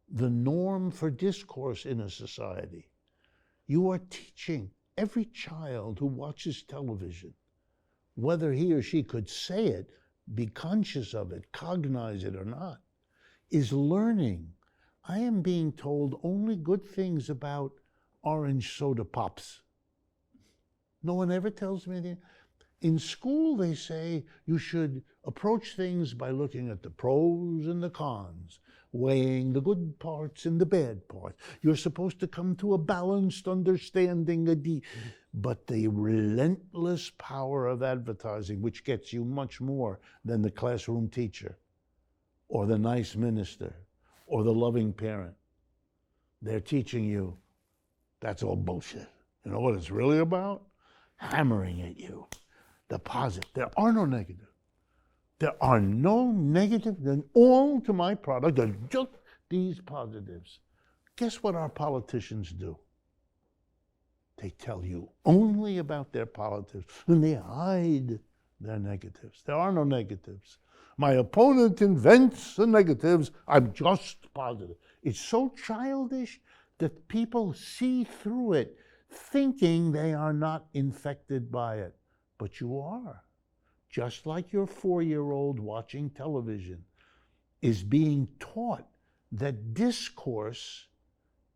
the norm for discourse in a society. You are teaching every child who watches television, whether he or she could say it, be conscious of it, cognize it or not, is learning. I am being told only good things about orange soda pops. No one ever tells me anything. In school, they say you should approach things by looking at the pros and the cons, weighing the good parts and the bad parts. You're supposed to come to a balanced understanding. But the relentless power of advertising, which gets you much more than the classroom teacher, or the nice minister, or the loving parent, they're teaching you that's all bullshit. You know what it's really about? Hammering at you. The positive. There are no negative. There are no negative. Then all to my product are just these positives. Guess what our politicians do? They tell you only about their positives, and they hide their negatives. There are no negatives. My opponent invents the negatives. I'm just positive. It's so childish that people see through it, thinking they are not infected by it. But you are. Just like your 4-year-old watching television is being taught that discourse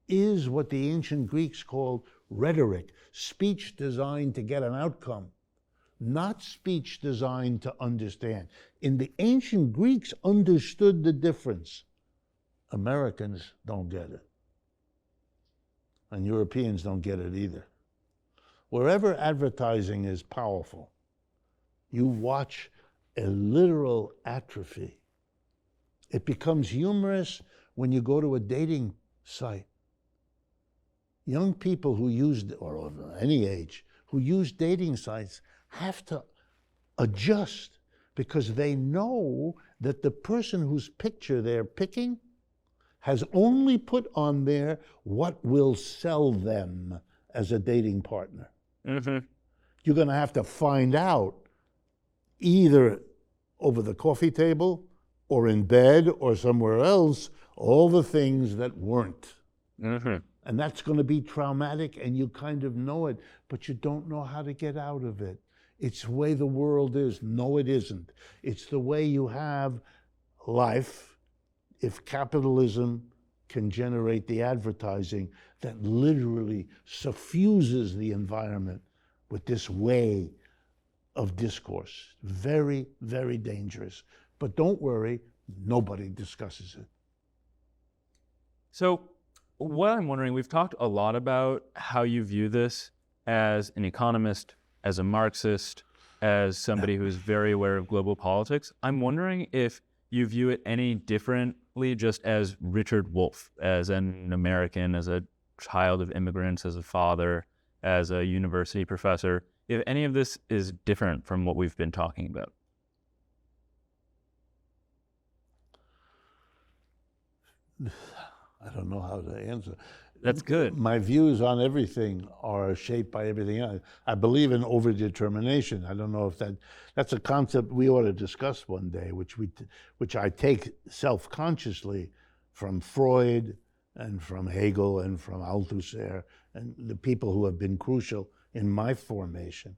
is what the ancient Greeks called rhetoric, speech designed to get an outcome, not speech designed to understand. In the ancient Greeks understood the difference. Americans don't get it. And Europeans don't get it either. Wherever advertising is powerful, you watch a literal atrophy. It becomes humorous when you go to a dating site. Young people who use, or any age, who use dating sites have to adjust because they know that the person whose picture they're picking has only put on there what will sell them as a dating partner. Mm-hmm. You're going to have to find out either over the coffee table or in bed or somewhere else all the things that weren't. Mm-hmm. And that's going to be traumatic, and you kind of know it, but you don't know how to get out of it. It's the way the world is. No, it isn't. It's the way you have life if capitalism can generate the advertising that literally suffuses the environment with this way of discourse. Very, very dangerous. But don't worry, nobody discusses it. So what I'm wondering, we've talked a lot about how you view this as an economist, as a Marxist, as somebody who's very aware of global politics. I'm wondering if you view it any differently just as Richard Wolff, as an American, as a child of immigrants, as a father, as a university professor, if any of this is different from what we've been talking about. I don't know how to answer. That's good. My views on everything are shaped by everything else. I believe in overdetermination. I don't know if that's a concept we ought to discuss one day, which I take self-consciously from Freud and from Hegel and from Althusser and the people who have been crucial in my formation.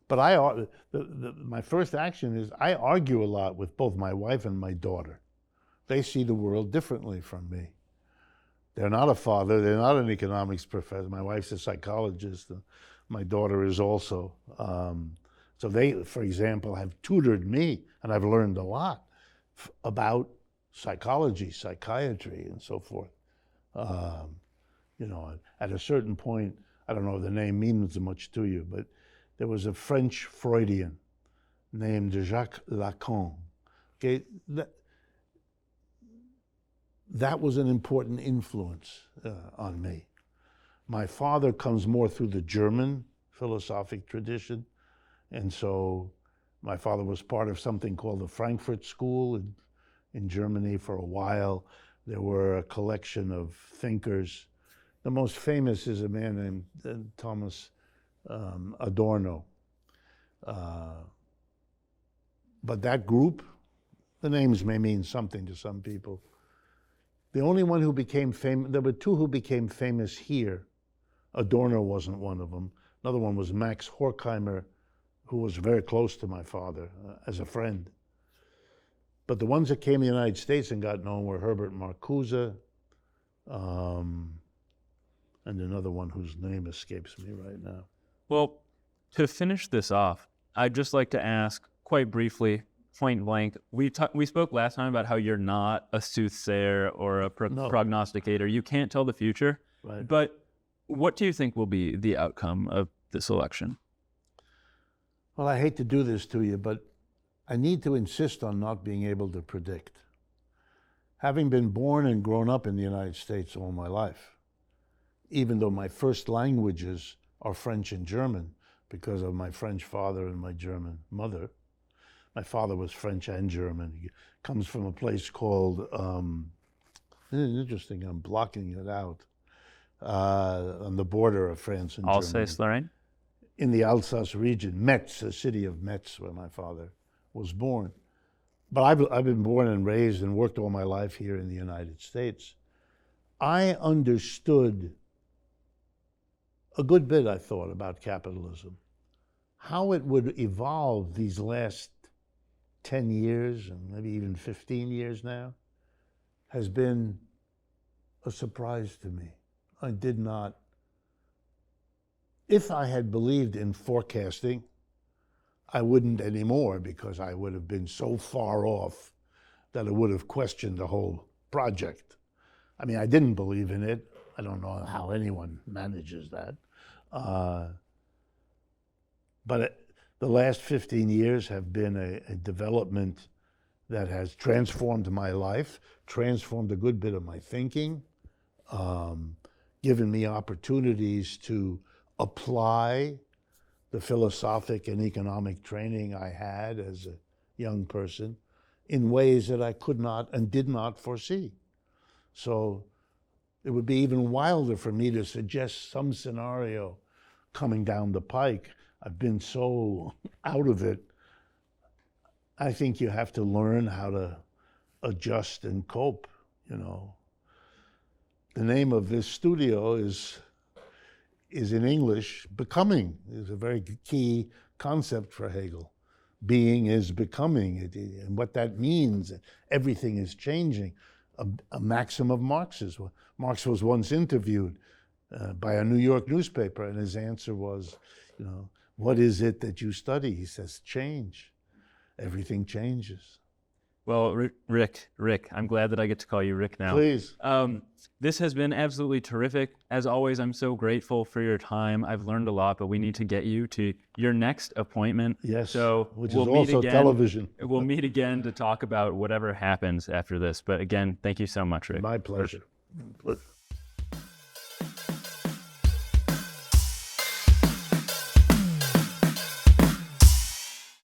But my first action is I argue a lot with both my wife and my daughter. They see the world differently from me. They're not a father, they're not an economics professor. My wife's a psychologist, my daughter is also. So they, for example, have tutored me, and I've learned a lot about psychology, psychiatry, and so forth. You know, at a certain point, I don't know if the name means much to you, but there was a French Freudian named Jacques Lacan. Okay, that was an important influence on me. My father comes more through the German philosophic tradition, and so my father was part of something called the Frankfurt School in Germany for a while. There were a collection of thinkers. The most famous is a man named Thomas Adorno. But that group, the names may mean something to some people. The only one who became famous, there were two who became famous here. Adorno wasn't one of them. Another one was Max Horkheimer, who was very close to my father as a friend. But the ones that came to the United States and got known were Herbert Marcuse, and another one whose name escapes me right now. Well, to finish this off, I'd just like to ask quite briefly, point blank, we spoke last time about how you're not a soothsayer or a prognosticator. You can't tell the future. Right. But what do you think will be the outcome of this election? Well, I hate to do this to you, but I need to insist on not being able to predict. Having been born and grown up in the United States all my life, even though my first languages are French and German because of my French father and my German mother. My father was French and German. He comes from a place called, interesting, I'm blocking it out, on the border of France and Germany. Alsace-Lorraine? In the Alsace region, Metz, the city of Metz, where my father was born. But I've been born and raised and worked all my life here in the United States. I understood a good bit, I thought, about capitalism. How it would evolve these last 10 years, and maybe even 15 years now, has been a surprise to me. I did not. If I had believed in forecasting, I wouldn't anymore, because I would have been so far off that it would have questioned the whole project. I mean, I didn't believe in it. I don't know how anyone manages that. But the last 15 years have been a development that has transformed my life, transformed a good bit of my thinking, given me opportunities to apply the philosophic and economic training I had as a young person in ways that I could not and did not foresee. So it would be even wilder for me to suggest some scenario coming down the pike. I've been so out of it. I think you have to learn how to adjust and cope, you know. The name of this studio is in English. Becoming is a very key concept for Hegel. Being is becoming, and what that means, everything is changing. A maxim of Marx's. Marx was once interviewed by a New York newspaper, and his answer was, what is it that you study? He says, change. Everything changes. Well, Rick, I'm glad that I get to call you Rick now. Please. This has been absolutely terrific. As always, I'm so grateful for your time. I've learned a lot, but we need to get you to your next appointment. Yes, so which we'll is also meet again. television. We'll meet again to talk about whatever happens after this. But again, thank you so much, Rick. My pleasure.